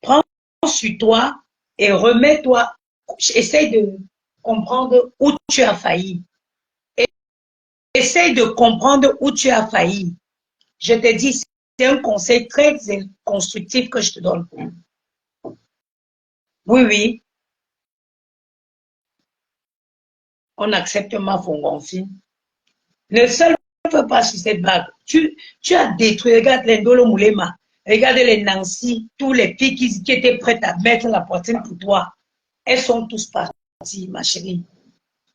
Prends sur toi et remets-toi. Essaye de comprendre où tu as failli. Essaye de comprendre où tu as failli. Je te dis, c'est un conseil très constructif que je te donne. Oui, oui. On accepte ma fongonfi. Ne seul pas sur cette vague. Tu as détruit, regarde les Ndolo Moulema, regarde les Nancy, tous les filles qui étaient prêtes à mettre la poitrine pour toi. Elles sont tous parties, ma chérie.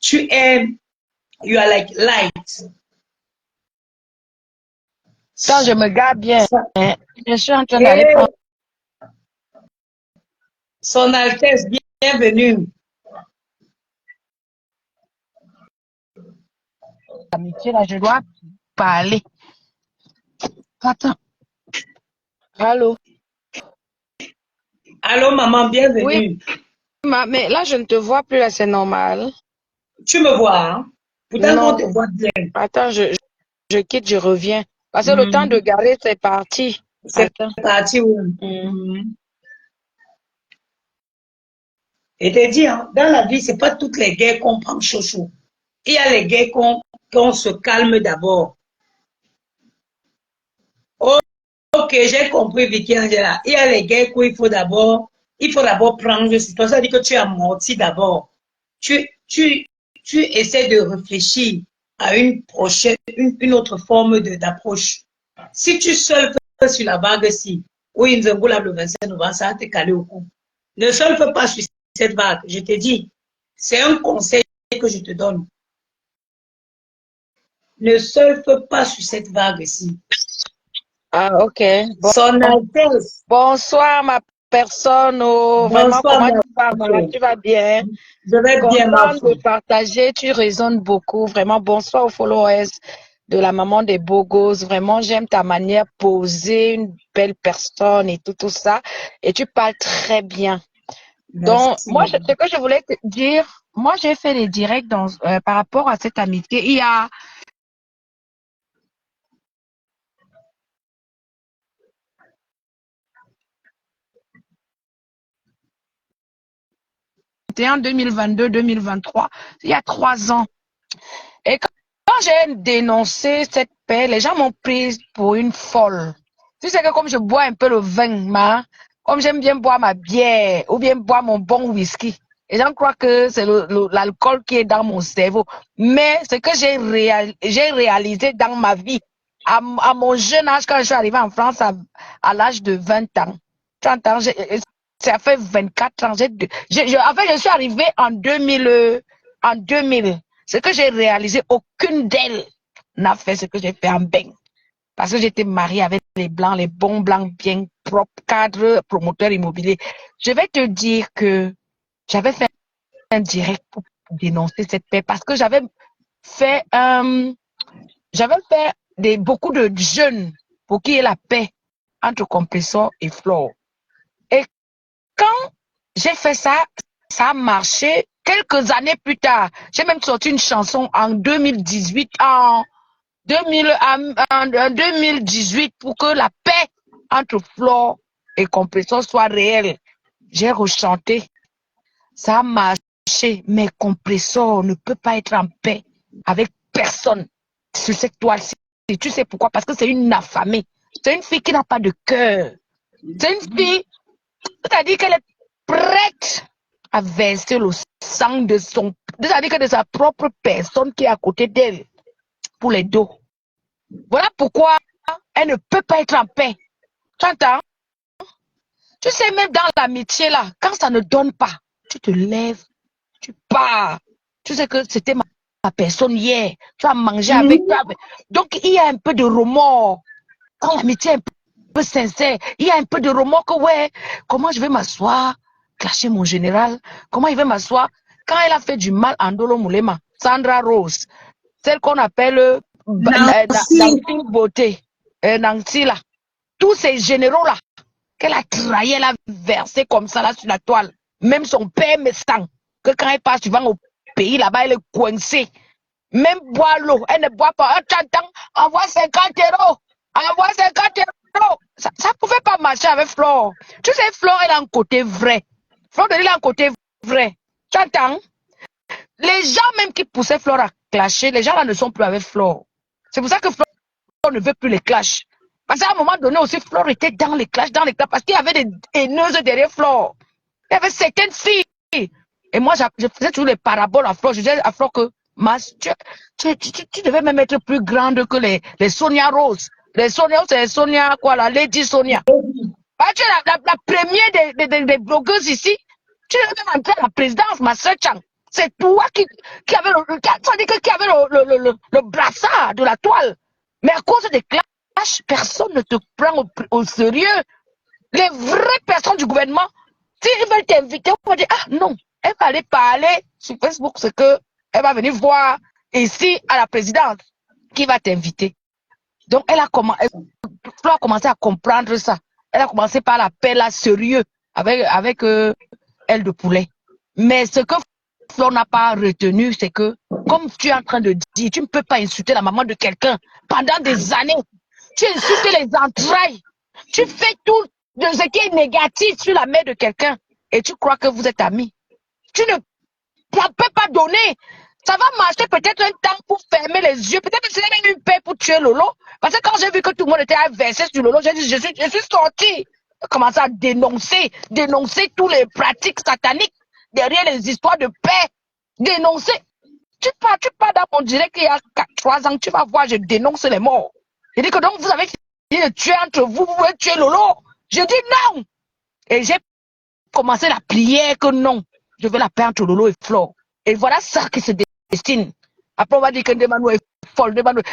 Tu aimes, you are like light. Ça, je me garde bien. Je suis en train d'aller prendre. Son Altesse, bienvenue. Amitié, là, je dois parler. Attends. Allô? Allô, maman, bienvenue. Oui, mais là, je ne te vois plus, là, c'est normal. Tu me vois, hein? Pourtant, on te voit bien. Attends, je quitte, je reviens. Parce que le temps de garer, c'est parti. C'est parti, oui. Et te dis, hein, dans la vie, c'est pas toutes les guerres qu'on prend chouchou. Il y a les guerres qu'on se calme d'abord. Oh, ok, j'ai compris, Vicky Angela. Il y a les guerres qu'il faut d'abord prendre. C'est pour ça que tu as menti d'abord. Tu essaies de réfléchir à une prochaine, une autre forme d'approche. Si tu surfes sur la vague-ci, oui, Nzangoula le 25 novembre, ça va te caler au cou. Ne surfe pas sur cette vague, je te dis. C'est un conseil que je te donne. Ne surfe pas sur cette vague-ci. Ah, ok. Bon. Son Altesse. Bonsoir, ma personne. Oh, vraiment, Bonsoir, comment ma tu vas, fille. tu vas bien? Je vais bien, ma Contente de fille. partager, tu résonnes beaucoup. Vraiment, bonsoir aux followers de la maman des beaux gosses. Vraiment, j'aime ta manière posée, une belle personne et tout ça. Et tu parles très bien. Donc, Merci. moi, ce que je voulais te dire, moi, j'ai fait des directs par rapport à cette amitié. Il y a en 2022-2023, il y a 3 ans. Et quand j'ai dénoncé cette paix, les gens m'ont prise pour une folle. Tu sais que comme je bois un peu le vin, comme j'aime bien boire ma bière ou bien boire mon bon whisky, les gens croient que c'est l'alcool qui est dans mon cerveau. Mais ce que j'ai réalisé dans ma vie, à mon jeune âge, quand je suis arrivée en France à l'âge de 20 ans, 30 ans, ça fait 24 ans. En fait, je suis arrivée en 2000. Ce que j'ai réalisé, aucune d'elles n'a fait ce que j'ai fait en Beng. Parce que j'étais mariée avec les blancs, les bons blancs bien propres, cadres, promoteurs immobiliers. Je vais te dire que j'avais fait un direct pour dénoncer cette paix parce que j'avais fait beaucoup de jeunes pour qu'il y ait la paix entre Compressor et Flore. Et quand j'ai fait ça, ça a marché. Quelques années plus tard, j'ai même sorti une chanson en 2018, en 2018 pour que la paix entre Flore et Compressor soit réelle. J'ai rechanté. Ça a marché, mais Compressor ne peut pas être en paix avec personne sur cette toile-ci. Tu sais pourquoi? Parce que c'est une affamée. C'est une fille qui n'a pas de cœur. C'est une fille, c'est-à-dire qu'elle est prête à verser le sang de c'est-à-dire que de sa propre personne qui est à côté d'elle pour les dos. Voilà pourquoi elle ne peut pas être en paix. Tu entends? Tu sais, même dans l'amitié là, quand ça ne donne pas, tu te lèves, tu pars. Tu sais que c'était ma personne hier. Tu as mangé avec toi. Donc, il y a un peu de remords. Quand l'amitié est un peu sincère, il y a un peu de remords que, ouais, comment je vais m'asseoir, clasher mon général, comment il va m'asseoir. Quand elle a fait du mal à Ndolo Moulema, Sandra Rose, celle qu'on appelle Nancy. Nancy Beauté, Nancy là, tous ces généraux là, qu'elle a trahi, elle a versé comme ça là sur la toile. Même son père me sent que quand elle passe souvent au pays là-bas, elle est coincée. Même boire l'eau, elle ne boit pas. T'entends, envoie 50 euros. Envoie 50 euros. Ça ne pouvait pas marcher avec Flore. Tu sais, Flore, elle a un côté vrai. Flore, elle a un côté vrai. Tu entends? Les gens même qui poussaient Flore à clasher, les gens là ne sont plus avec Flore. C'est pour ça que Flore ne veut plus les clashs. Parce qu'à un moment donné aussi, Flore était dans les clashs, parce qu'il y avait des haineuses derrière Flore. Il y avait certaines filles. Et moi, je faisais toujours les paraboles à Flore. Je disais à Flore que tu devais même être plus grande que les Sonia Rose. Les Sonia, c'est Sonia, quoi, la Lady Sonia. Ah, tu es la première des blogueuses ici. Tu devais même entrer à la présidence, ma soeur Chang. C'est toi qui avait le brassard de la toile. Mais à cause des clashs, personne ne te prend au sérieux. Les vraies personnes du gouvernement, s'ils veulent t'inviter, on va dire, ah non, elle va aller parler sur Facebook, c'est que elle va venir voir ici à la présidente qui va t'inviter. Donc, elle a commencé à comprendre ça. Elle a commencé par l'appel à sérieux avec elle de poulet. Mais ce que Flo n'a pas retenu, c'est que, comme tu es en train de dire, tu ne peux pas insulter la maman de quelqu'un pendant des années. Tu insultes les entrailles. Tu fais tout de ce qui est négatif sur la mère de quelqu'un et tu crois que vous êtes amis. Tu ne peux pas donner. Ça va marcher peut-être un temps pour fermer les yeux. Peut-être que c'est même une paix pour tuer Lolo. Parce que quand j'ai vu que tout le monde était versé sur Lolo, j'ai dit, je suis sorti. J'ai commencé à dénoncer tous les pratiques sataniques derrière les histoires de paix. Dénoncer. Tu pars dans mon direct il y a 3 ans, tu vas voir, je dénonce les morts. Je dis que donc vous avez fini de tuer entre vous, vous voulez tuer Lolo. Je dis non. Et j'ai commencé la prière que non. Je veux la paix entre Lolo et Flore. Et voilà ça qui se destine. Après, on va dire que Ndemano est folle.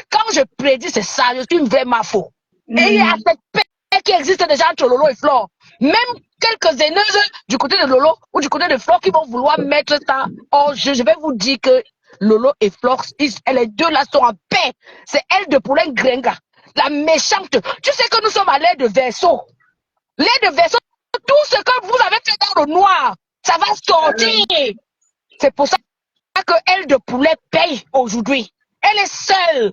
Quand je prédis, c'est ça. Je suis une vraie mafo. Et il y a cette paix qui existe déjà entre Lolo et Flore. Même quelques haineuses du côté de Lolo ou du côté de Flore qui vont vouloir mettre ça en jeu. Je vais vous dire que Lolo et Flore, les deux là sont en paix. C'est elle de Poulain Grenga, la méchante. Tu sais que nous sommes à l'air de Verseau. L'air de Verseau, tout ce que vous avez fait dans le noir, ça va sortir. C'est pour ça que elle de Poulet paye aujourd'hui. Elle est seule.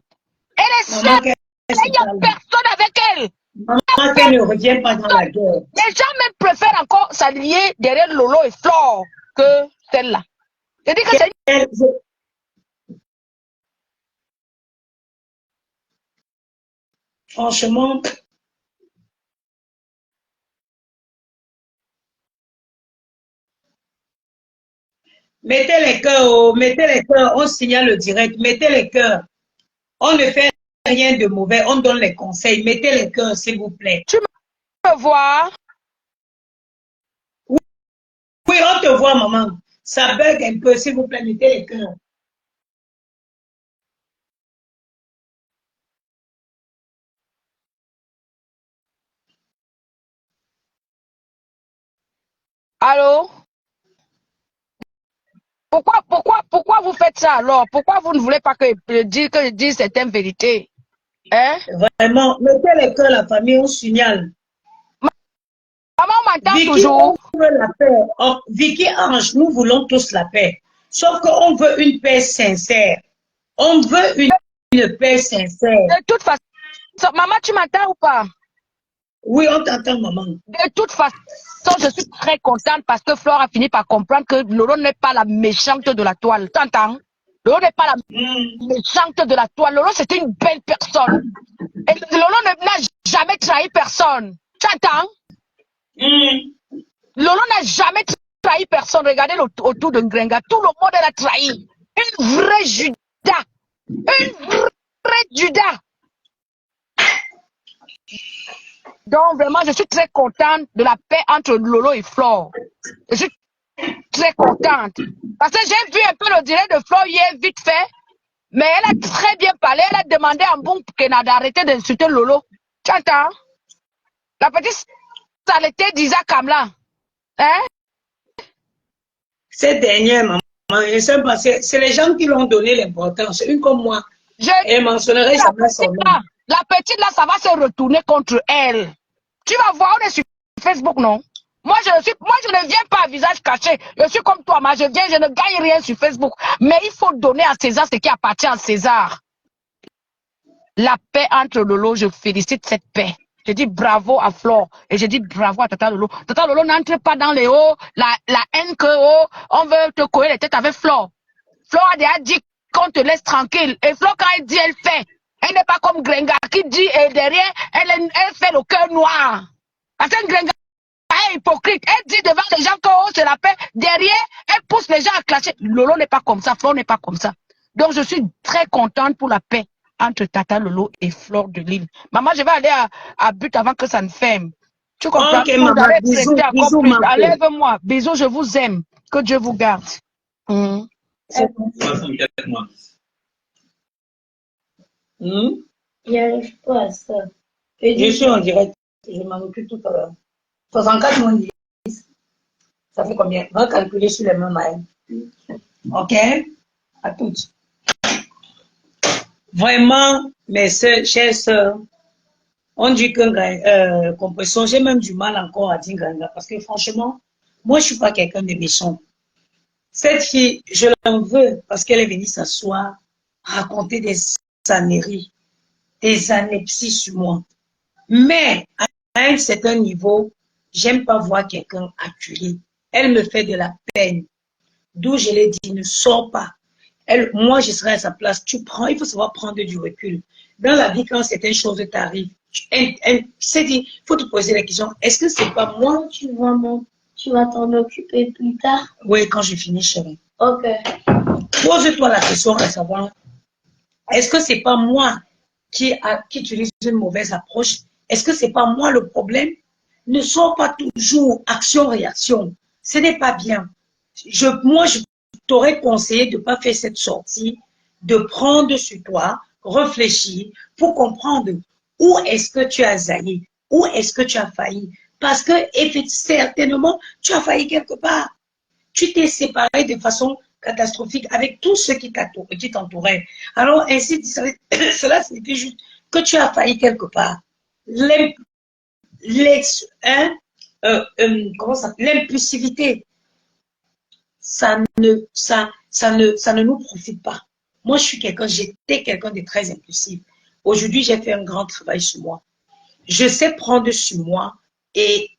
Elle est seule. Il n'y a personne avec elle. Maman, qu'elle ne revient pas dans la guerre. Les gens même préfèrent encore s'allier derrière Lolo et Flore que celle-là. Je dis que c'est... Franchement, mettez les cœurs, on signale le direct, mettez les cœurs. On ne fait rien de mauvais, on donne les conseils. Mettez les cœurs, s'il vous plaît. Tu me vois? Oui, on te voit, maman. Ça bug un peu, s'il vous plaît, mettez les cœurs. Allô? Pourquoi vous faites ça alors? Pourquoi vous ne voulez pas que je dise certaines vérités? Hein? Vraiment, mettez les cœurs, la famille, on signale. Maman, on m'entend Vicky, toujours. on veut la paix. Oh, Vicky Ange, nous voulons tous la paix. Sauf qu'on veut une paix sincère. On veut une paix sincère. De toute façon, maman, tu m'entends ou pas? Oui, on t'entend, maman. De toute façon, je suis très contente parce que Flore a fini par comprendre que Lolo n'est pas la méchante de la toile. T'entends? Lolo n'est pas la méchante de la toile. Lolo, c'est une belle personne. Et Lolo n'a jamais trahi personne. T'entends? Lolo n'a jamais trahi personne. Regardez autour de Ngrenga. Tout le monde l'a trahi. Une vraie Judas. Une vraie Judas. Donc, vraiment, je suis très contente de la paix entre Lolo et Flore. Je suis très contente. Parce que j'ai vu un peu le direct de Flore hier, vite fait. Mais elle a très bien parlé. Elle a demandé à Mbon Kena d'arrêter d'insulter Lolo. Tu entends? La petite saleté d'Isa Kamla. Hein? Cette dernière, maman, c'est les gens qui lui ont donné l'importance. Une comme moi. Elle mentionnerait jamais son nom. La petite là, ça va se retourner contre elle. Tu vas voir, on est sur Facebook, non? Moi, je ne viens pas à visage caché. Je suis comme toi, je ne gagne rien sur Facebook. Mais il faut donner à César ce qui appartient à César. La paix entre Lolo, je félicite cette paix. Je dis bravo à Flore et je dis bravo à Tata Lolo. Tata Lolo n'entre pas dans les hauts, la haine que on veut te coller les têtes avec Flore. Flore a déjà dit qu'on te laisse tranquille. Et Flore, quand elle dit, elle fait. Elle n'est pas comme Grenga qui dit et derrière, elle fait le cœur noir. Parce que Grenga est hypocrite. Elle dit devant les gens que c'est la paix. Derrière, elle pousse les gens à clasher. Lolo n'est pas comme ça, Flore n'est pas comme ça. Donc je suis très contente pour la paix entre Tata Lolo et Flore de Lille. Maman, je vais aller à but avant que ça ne ferme. Tu comprends? Ok, maman, bisous, Enlève-moi. Bisous, je vous aime. Que Dieu vous garde. J'y arrive pas à ça. Je suis en direct. Je m'en occupe tout à l'heure. 64 moins 10. Ça fait combien? On va calculer sur les mêmes mailles. Ok? À toutes. Vraiment, mes soeurs, chères soeurs, on dit que compression, j'ai même du mal encore à dire Ganga parce que franchement, moi, je ne suis pas quelqu'un de méchant. Cette fille, je l'en veux parce qu'elle est venue s'asseoir, raconter des âneries, des anepsies sur moi. Mais à un certain niveau, j'aime pas voir quelqu'un acculé. Elle me fait de la peine. D'où je l'ai dit, ne sors pas. Moi, je serai à sa place. Tu prends, il faut savoir prendre du recul. Dans la vie, quand certaines choses t'arrivent, c'est dit, il faut te poser la question, est-ce que c'est pas moi? Tu vas t'en occuper plus tard? Oui, quand je finis, chérie. Ok. Pose-toi la question à savoir, est-ce que c'est pas moi qui utilise une mauvaise approche? Est-ce que c'est pas moi le problème? Ne sois pas toujours action-réaction. Ce n'est pas bien. Moi, je t'aurais conseillé de ne pas faire cette sortie, de prendre sur toi, réfléchir pour comprendre où est-ce que tu as zaillé. Où est-ce que tu as failli? Parce que certainement, tu as failli quelque part. Tu t'es séparé de façon catastrophique avec tous ceux qui t'entouraient. Alors, ainsi, cela signifie juste que tu as failli quelque part. L'impulsivité, ça ne nous profite pas. Moi, j'étais quelqu'un de très impulsif. Aujourd'hui, j'ai fait un grand travail sur moi. Je sais prendre sur moi et,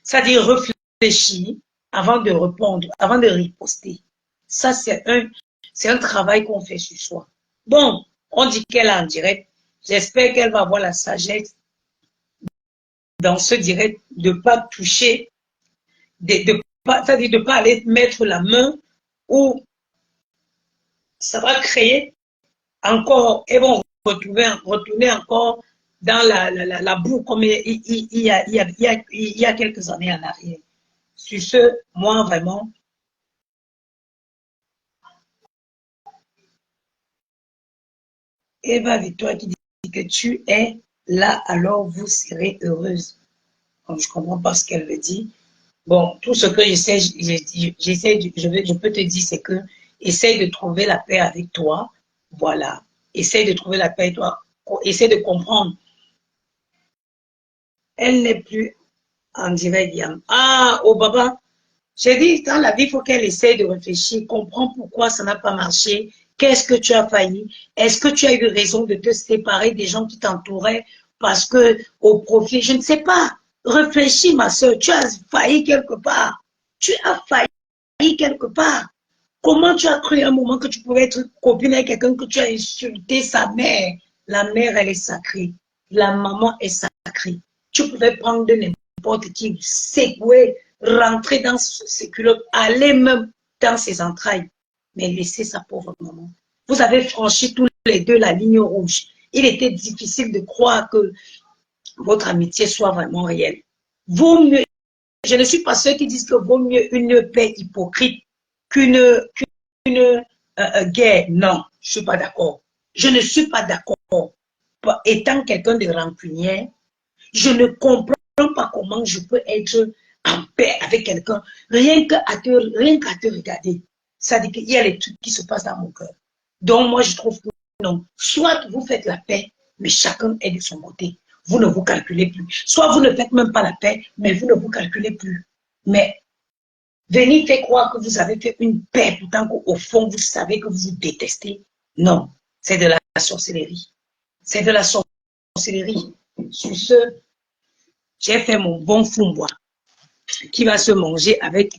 c'est-à-dire réfléchir avant de répondre, avant de riposter. Ça, c'est un travail qu'on fait sur soi. Bon, on dit qu'elle est en direct. J'espère qu'elle va avoir la sagesse dans ce direct de ne pas toucher, c'est-à-dire de ne pas aller mettre la main où ça va créer encore, et vont retourner encore dans la boue comme il y a quelques années en arrière. Sur ce, moi vraiment, Eva Victoire qui dit que tu es là, alors vous serez heureuse. Donc, je ne comprends pas ce qu'elle veut dire. Bon, tout ce que je peux te dire, c'est que essaye de trouver la paix avec toi. Voilà. Essaye de trouver la paix avec toi. Essaye de comprendre. Elle n'est plus en direct, Yam. Ah, oh Baba, j'ai dit, dans la vie, il faut qu'elle essaye de réfléchir, comprendre pourquoi ça n'a pas marché, qu'est-ce que tu as failli, est-ce que tu as eu raison de te séparer des gens qui t'entouraient parce que au profit, je ne sais pas. Réfléchis, ma soeur, tu as failli quelque part. Tu as failli quelque part. Comment tu as cru un moment que tu pouvais être copine avec quelqu'un que tu as insulté sa mère? La mère, elle est sacrée. La maman est sacrée. Tu pouvais prendre de n'importe qui, secouer, rentrer dans ses culottes, aller même dans ses entrailles, mais laisser sa pauvre maman. Vous avez franchi tous les deux la ligne rouge. Il était difficile de croire que votre amitié soit vraiment réelle. Vaut mieux, je ne suis pas ceux qui disent que vaut mieux une paix hypocrite qu'une guerre. Non, je ne suis pas d'accord. Je ne suis pas d'accord. Étant quelqu'un de rancunier, je ne comprends pas comment je peux être en paix avec quelqu'un, rien qu'à te regarder. Ça dit qu'il y a les trucs qui se passent dans mon cœur. Donc moi, je trouve que non. Soit vous faites la paix, mais chacun est de son côté. Vous ne vous calculez plus. Soit vous ne faites même pas la paix, mais vous ne vous calculez plus. Mais venir faire croire que vous avez fait une paix, pourtant qu'au fond, vous savez que vous vous détestez. Non, c'est de la sorcellerie. C'est de la sorcellerie. Sur ce, j'ai fait mon bon fumbois qui va se manger avec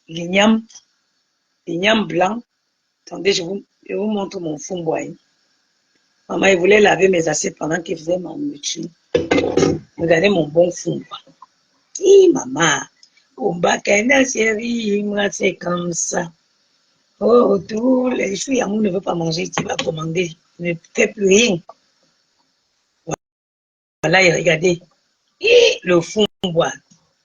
l'igname blanc. Attendez, je vous montre mon fumbois. Maman, il voulait laver mes assiettes pendant qu'il faisait ma nourriture. Regardez mon bon fumbois. Hi, maman. Ombakena chérie, moi c'est comme ça. Oh, tous les jours, Yamou ne veut pas manger, tu vas commander. Ne fais plus rien. Voilà, et regardez. Et le fumbois.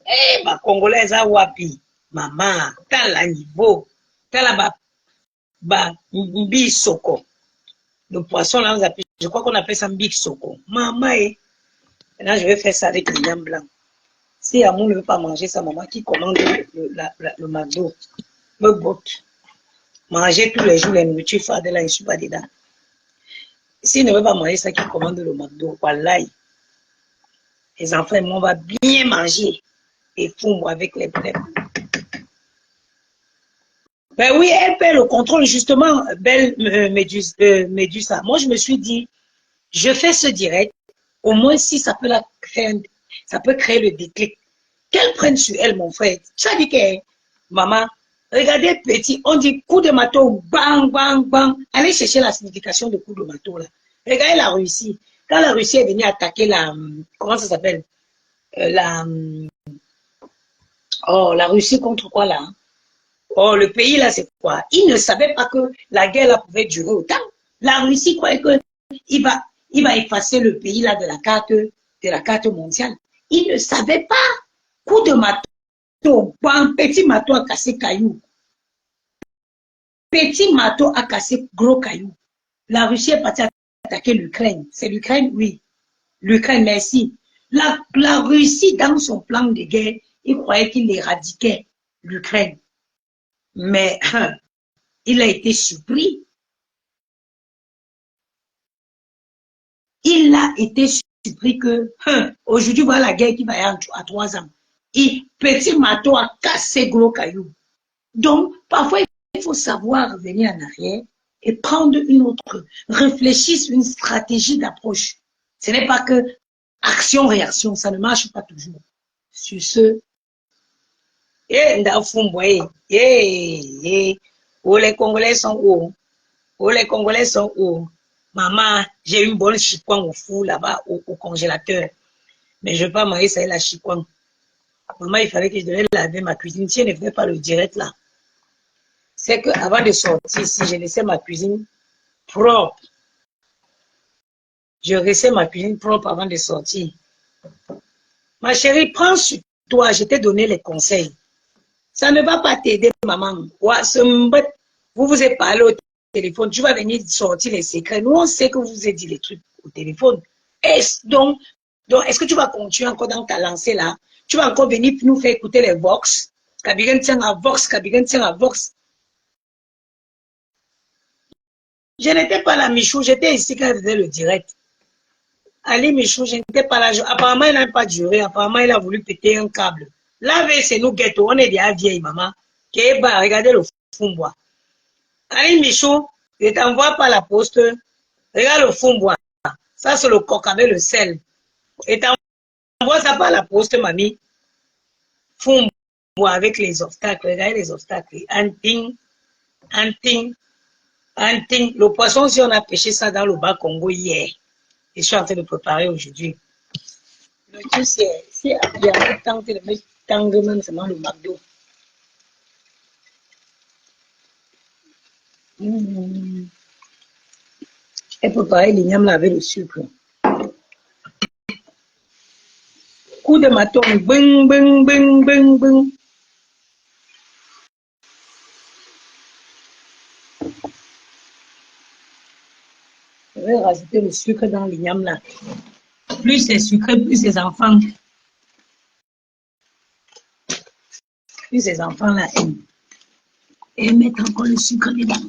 Eh, ma Congolaise a wapi. Maman, t'as la niveau. T'as la mbisoko. Le poisson, là, je crois qu'on appelle ça mbisoko. Maman, maintenant, je vais faire ça avec les yams blancs. Si Amour ne veut pas manger ça, maman, qui commande le McDo, me botte. Manger tous les jours les nourritures fades, là, je ne suis pas dedans. S'il ne veut pas manger ça, qui commande le McDo, voilà. Les enfants, on va bien manger. Et fou avec les blèmes. Ben oui, elle perd le contrôle, justement, belle Médusa. Moi, je me suis dit, je fais ce direct, au moins si ça peut créer le déclic. Qu'elle prenne sur elle, mon frère. Ça dit que, maman, regardez petit, on dit coup de marteau, bang, bang, bang. Allez chercher la signification de coup de marteau, là. Regardez la Russie. Quand la Russie est venue attaquer comment ça s'appelle? La Russie contre quoi, là? Oh, le pays, là, c'est quoi? Ils ne savaient pas que la guerre, là, pouvait durer autant. La Russie croyait qu'il va effacer le pays, là, de la carte mondiale. Ils ne savaient pas. Coup de marteau, un petit marteau a cassé caillou. Petit marteau a cassé gros caillou. La Russie est partie attaquer l'Ukraine. C'est l'Ukraine, oui. L'Ukraine, merci. La Russie, dans son plan de guerre, il croyait qu'il éradiquait l'Ukraine. Mais il a été surpris. Il a été surpris que aujourd'hui, voilà la guerre qui va y avoir à 3 ans. Et petit marteau a cassé gros caillou. Donc, parfois, il faut savoir revenir en arrière et prendre une autre, réfléchir sur une stratégie d'approche. Ce n'est pas que action-réaction, ça ne marche pas toujours. Sur ce, oh, les Congolais sont où? Oh, les Congolais sont où? Maman, j'ai une bonne chikwang au four là-bas, au congélateur. Mais je ne veux pas marier ça et la chikwang. Maman, il fallait que je devais laver ma cuisine. Si elle ne faisait pas le direct là, c'est qu'avant de sortir, si je laissais ma cuisine propre, je laissais ma cuisine propre avant de sortir. Ma chérie, prends sur toi, je t'ai donné les conseils. Ça ne va pas t'aider, maman. Vous vous êtes parlé au téléphone, tu vas venir sortir les secrets. Nous, on sait que vous vous êtes dit les trucs au téléphone. Donc, est-ce que tu vas continuer encore dans ta lancée là? Tu vas encore venir nous faire écouter les Vox? Kabigan tient à Vox, Kabigan tient à Vox. Je n'étais pas là, Michou, j'étais ici quand elle faisait le direct. Ali Michou, je n'étais pas là. Apparemment, il n'a pas duré. Apparemment, il a voulu péter un câble. Là, c'est nous ghetto. On est déjà vieille, maman. Kéba, regardez le fumbois. Ali Michou, je t'envoie par la poste. Regarde le fumbois. Ça, c'est le coq avec le sel. Et t'envoie ça par la poste, mamie. Fumbois avec les obstacles. Regardez les obstacles. Anting. Le poisson, si on a pêché ça dans le bas Congo hier. Et je suis en train de préparer aujourd'hui. Le truc, c'est il y a un temps de mettre tendre même seulement le McDo. Et préparer l'igname là avec le sucre. Coup de maton, bing, bing, bing, bing, bing. Je vais rajouter le sucre dans l'igname là. Plus c'est sucré, plus les enfants. Plus ces enfants là aiment. Et mettre encore le sucre dedans.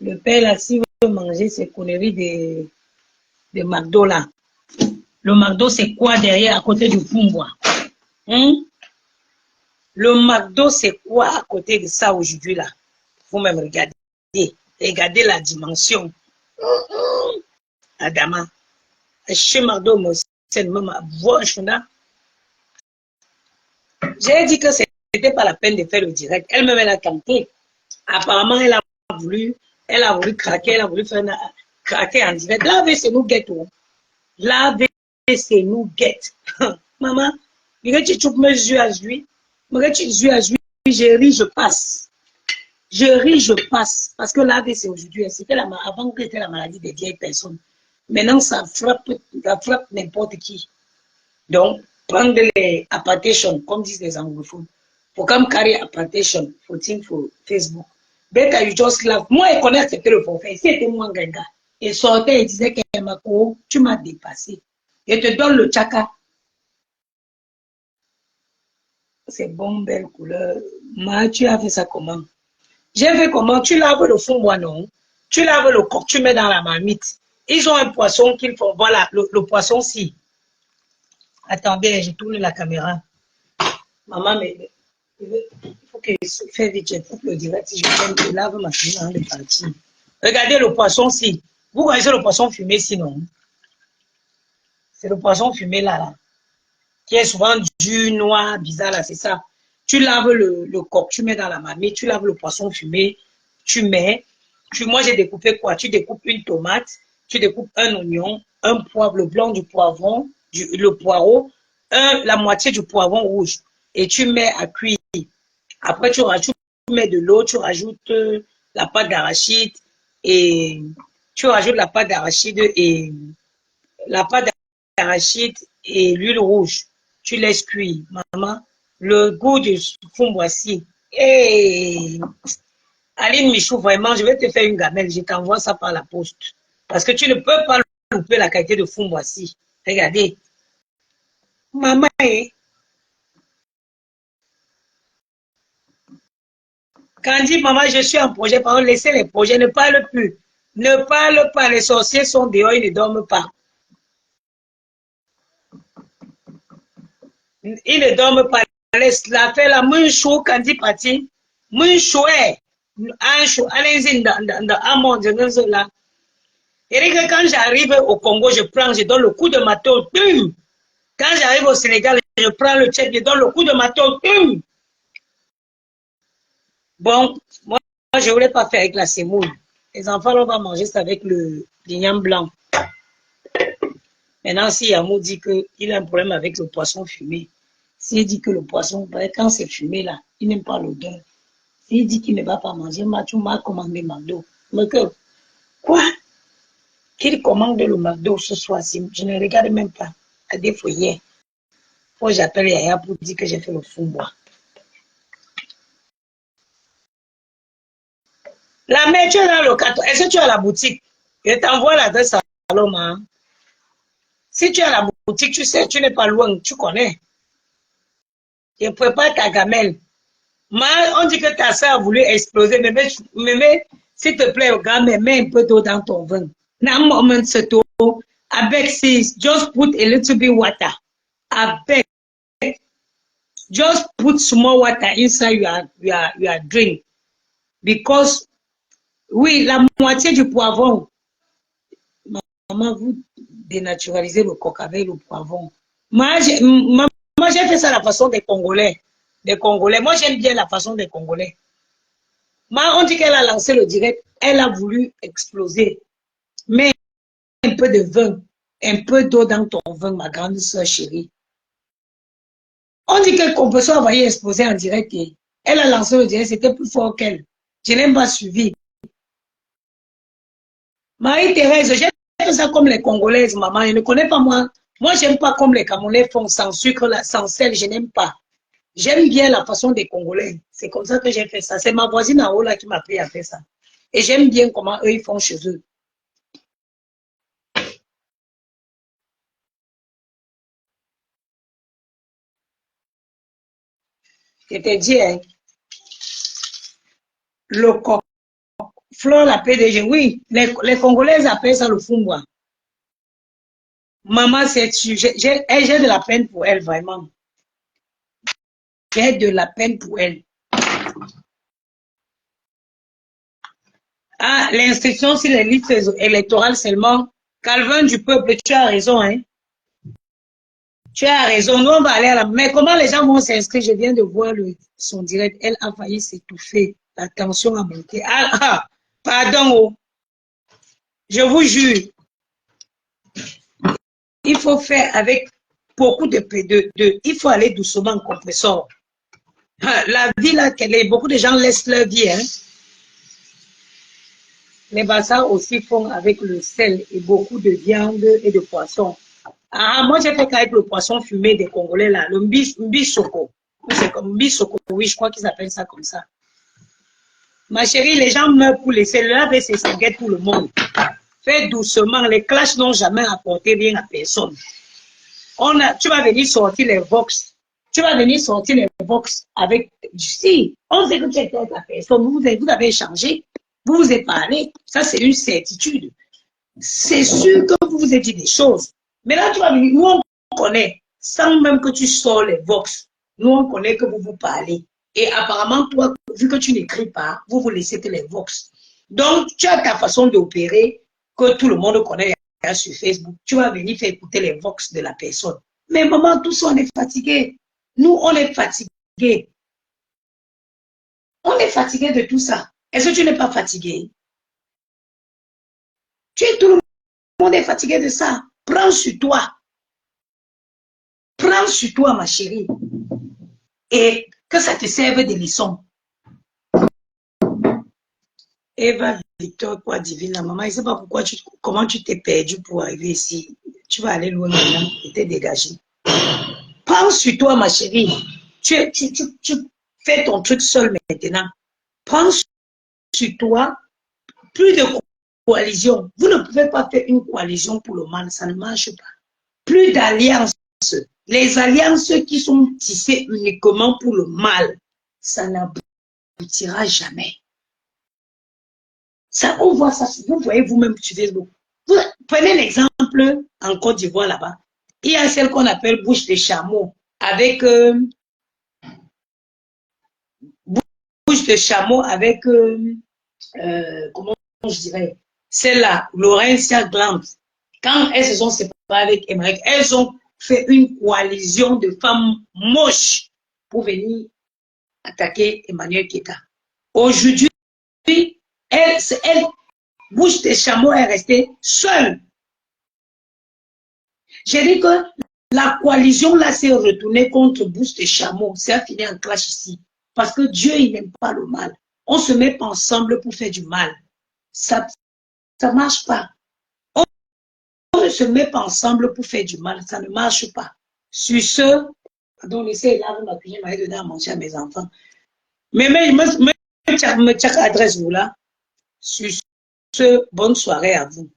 Le père là, s'il veut manger ces conneries de McDo là. Le McDo, c'est quoi derrière, à côté du fumbois? Le McDo, c'est quoi à côté de ça aujourd'hui là? Vous-même regardez. Regardez la dimension. Adama. Chez McDo, c'est même voix chouda. J'ai dit que c'était pas la peine de faire le direct. Elle-même, elle a tenté. Apparemment, elle a voulu craquer, elle a voulu faire craquer en direct. Là, c'est nous ghetto. Là, c'est nous guette. Maman, tu me yeux à jouer. Je ris, je passe. Je ris, je passe. Parce que là, c'est aujourd'hui. C'était avant que c'était la maladie des vieilles personnes. Maintenant, ça frappe n'importe qui. Donc, prendre les applications, comme disent les anglophones. For come carry application for Facebook. Better you just laugh. Moi, je connais accepter le forfait. C'était moi, gars. Il sortait et disait que tu m'as dépassé. Je te donne le tchaka. C'est bon, belle couleur. Ma, tu as fait ça comment? J'ai fait comment? Tu laves le fond, moi non. Tu laves le coq, tu mets dans la marmite. Ils ont un poisson qu'ils font. Voilà, le poisson-ci. Attendez, je tourne la caméra. Maman, mais il faut que je fasse vite, il faut que le direct, si je lave ma cuisine dans les parties. Regardez le poisson-ci. Vous connaissez le poisson fumé sinon? C'est le poisson fumé là, qui est souvent du noir, bizarre là, c'est ça. Tu laves le coq, tu mets dans la marmite, tu laves le poisson fumé, tu mets. Moi, j'ai découpé quoi? Tu découpes une tomate, tu découpes un oignon, un poivre, le blanc du poivron, le poireau, la moitié du poivron rouge. Et tu mets à cuire. Après, tu mets de l'eau, tu rajoutes la pâte d'arachide et tu rajoutes la pâte d'arachide et l'huile rouge. Tu laisses cuire, maman. Le goût du fond voici. Et Aline Michou, vraiment, je vais te faire une gamelle. Je t'envoie ça par la poste. Parce que tu ne peux pas loupé la qualité de fond, voici. Regardez. Maman est... Quand dit maman, je suis en projet, par contre, laissez les projets, ne parle plus. Ne parle pas, les sorciers sont dehors, ils ne dorment pas. Ils ne dorment pas. Laisse la faire la main chaud quand il partit. Main chaud, un chaud, allez-y dans un monde là. Et quand j'arrive au Congo, je donne le coup de marteau. Quand j'arrive au Sénégal, je prends le tchèque, je donne le coup de marteau. Bon, moi, je ne voulais pas faire avec la semoule. Les enfants, on va manger ça avec le lignam blanc. Maintenant, si Yamou dit qu'il a un problème avec le poisson fumé, s'il dit que le poisson, quand c'est fumé là, il n'aime pas l'odeur. S'il dit qu'il ne va pas manger, tu m'as commandé McDo. Mais que, quoi? Qu'il commande le McDo ce soir-ci, je ne regarde même pas. À défaut hier. Moi, j'appelle Yaya pour dire que j'ai fait le fond bois. La mère, tu es dans le carton. Est-ce que tu as la boutique? Je t'envoie l'adresse à Saloma. Si tu as la boutique, tu sais, tu n'es pas loin, tu connais. Je prépare ta gamelle. On dit que ta soeur a voulu exploser. Mais s'il te plaît, grand-mère, mets un peu d'eau dans ton vin. Now, moment, to abeg sis, just put a little bit water. Abeg, just put small water inside your drink. Because, oui, la moitié du poivron. Maman, vous dénaturalisez le coq avec le poivron. Moi, j'ai fait ça à la façon des Congolais. Moi, j'aime bien la façon des Congolais. Moi, on dit qu'elle a lancé le direct. Elle a voulu exploser. Mais un peu de vin, un peu d'eau dans ton vin, ma grande soeur chérie. On dit qu'on peut s'envoyer exploser en direct. Elle a lancé le direct, c'était plus fort qu'elle. Je n'ai pas suivi. Marie-Thérèse, j'ai fait ça comme les Congolaises, maman. Elle ne connaît pas moi. Moi, j'aime pas comme les Camerounais font sans sucre, sans sel, je n'aime pas. J'aime bien la façon des Congolais. C'est comme ça que j'ai fait ça. C'est ma voisine en haut là qui m'a appris à faire ça. Et j'aime bien comment eux, ils font chez eux. Je t'ai dit, hein, le coq, Fleur la PDG, oui, les Congolaises appellent ça le fumbois. Maman, j'ai de la peine pour elle, vraiment. J'ai de la peine pour elle. Ah, l'inscription sur les listes électorales seulement. Calvin du peuple, tu as raison, hein. Tu as raison, nous on va aller à la... Mais comment les gens vont s'inscrire? Je viens de voir son direct. Elle a failli s'étouffer. La tension a monté. Pardon. Oh. Je vous jure. Il faut faire avec beaucoup de... Il faut aller doucement en compresseur. La vie là, beaucoup de gens laissent leur vie. Hein. Les bassins aussi font avec le sel et beaucoup de viande et de poisson. Ah, moi, j'ai fait qu'avec le poisson fumé des Congolais, là, le mbisoko. C'est comme mbisoko, oui, je crois qu'ils appellent ça comme ça. Ma chérie, les gens meurent pour laisser là, c'est sanguin tout le monde. Fais doucement, les clashs n'ont jamais apporté rien à personne. Tu vas venir sortir les vox. Tu vas venir sortir les vox avec... Si, on sait que tu étais avec la personne, vous avez échangé, vous vous êtes parlé, ça c'est une certitude. C'est sûr que vous vous êtes dit des choses. Mais là, tu vas venir, nous on connaît, sans même que tu sors les vox, nous on connaît que vous vous parlez. Et apparemment, toi, vu que tu n'écris pas, vous vous laissez que les vox. Donc, tu as ta façon d'opérer que tout le monde connaît sur Facebook. Tu vas venir faire écouter les vox de la personne. Mais maman, tous on est fatigués. Nous, on est fatigués. On est fatigués de tout ça. Est-ce que tu n'es pas fatigué? Tout le monde est fatigué de ça. Prends sur toi. Prends sur toi, ma chérie. Et que ça te serve de leçon. Eva Victor, quoi, divine, la maman, je ne sais pas pourquoi comment tu t'es perdu pour arriver ici. Tu vas aller loin maintenant et t'es dégagé. Prends sur toi, ma chérie. Tu fais ton truc seul maintenant. Prends sur toi. Plus de coalition. Vous ne pouvez pas faire une coalition pour le mal, ça ne marche pas. Plus d'alliances. Les alliances qui sont tissées uniquement pour le mal, ça n'aboutira jamais. Ça, on voit ça, vous voyez vous-même sur Facebook. Vous prenez l'exemple en Côte d'Ivoire là-bas. Il y a celle qu'on appelle bouche de chameau avec comment je dirais, celle-là, Laurentia Glamp. Quand elles se sont séparées avec Emmerich, elles ont fait une coalition de femmes moches pour venir attaquer Emmanuel Keta. Aujourd'hui, elle, bouche de chameau est restée seule. J'ai dit que la coalition là s'est retournée contre bouche de chameau. Ça a fini en clash ici. Parce que Dieu, il n'aime pas le mal. On se met pas ensemble pour faire du mal. Ça ne marche pas. On ne se met pas ensemble pour faire du mal. Ça ne marche pas. Sur ce, pardon, laissez là, ma cuisine m'a donné à manger à mes enfants. Mais me adresse vous là. Sur ce, bonne soirée à vous.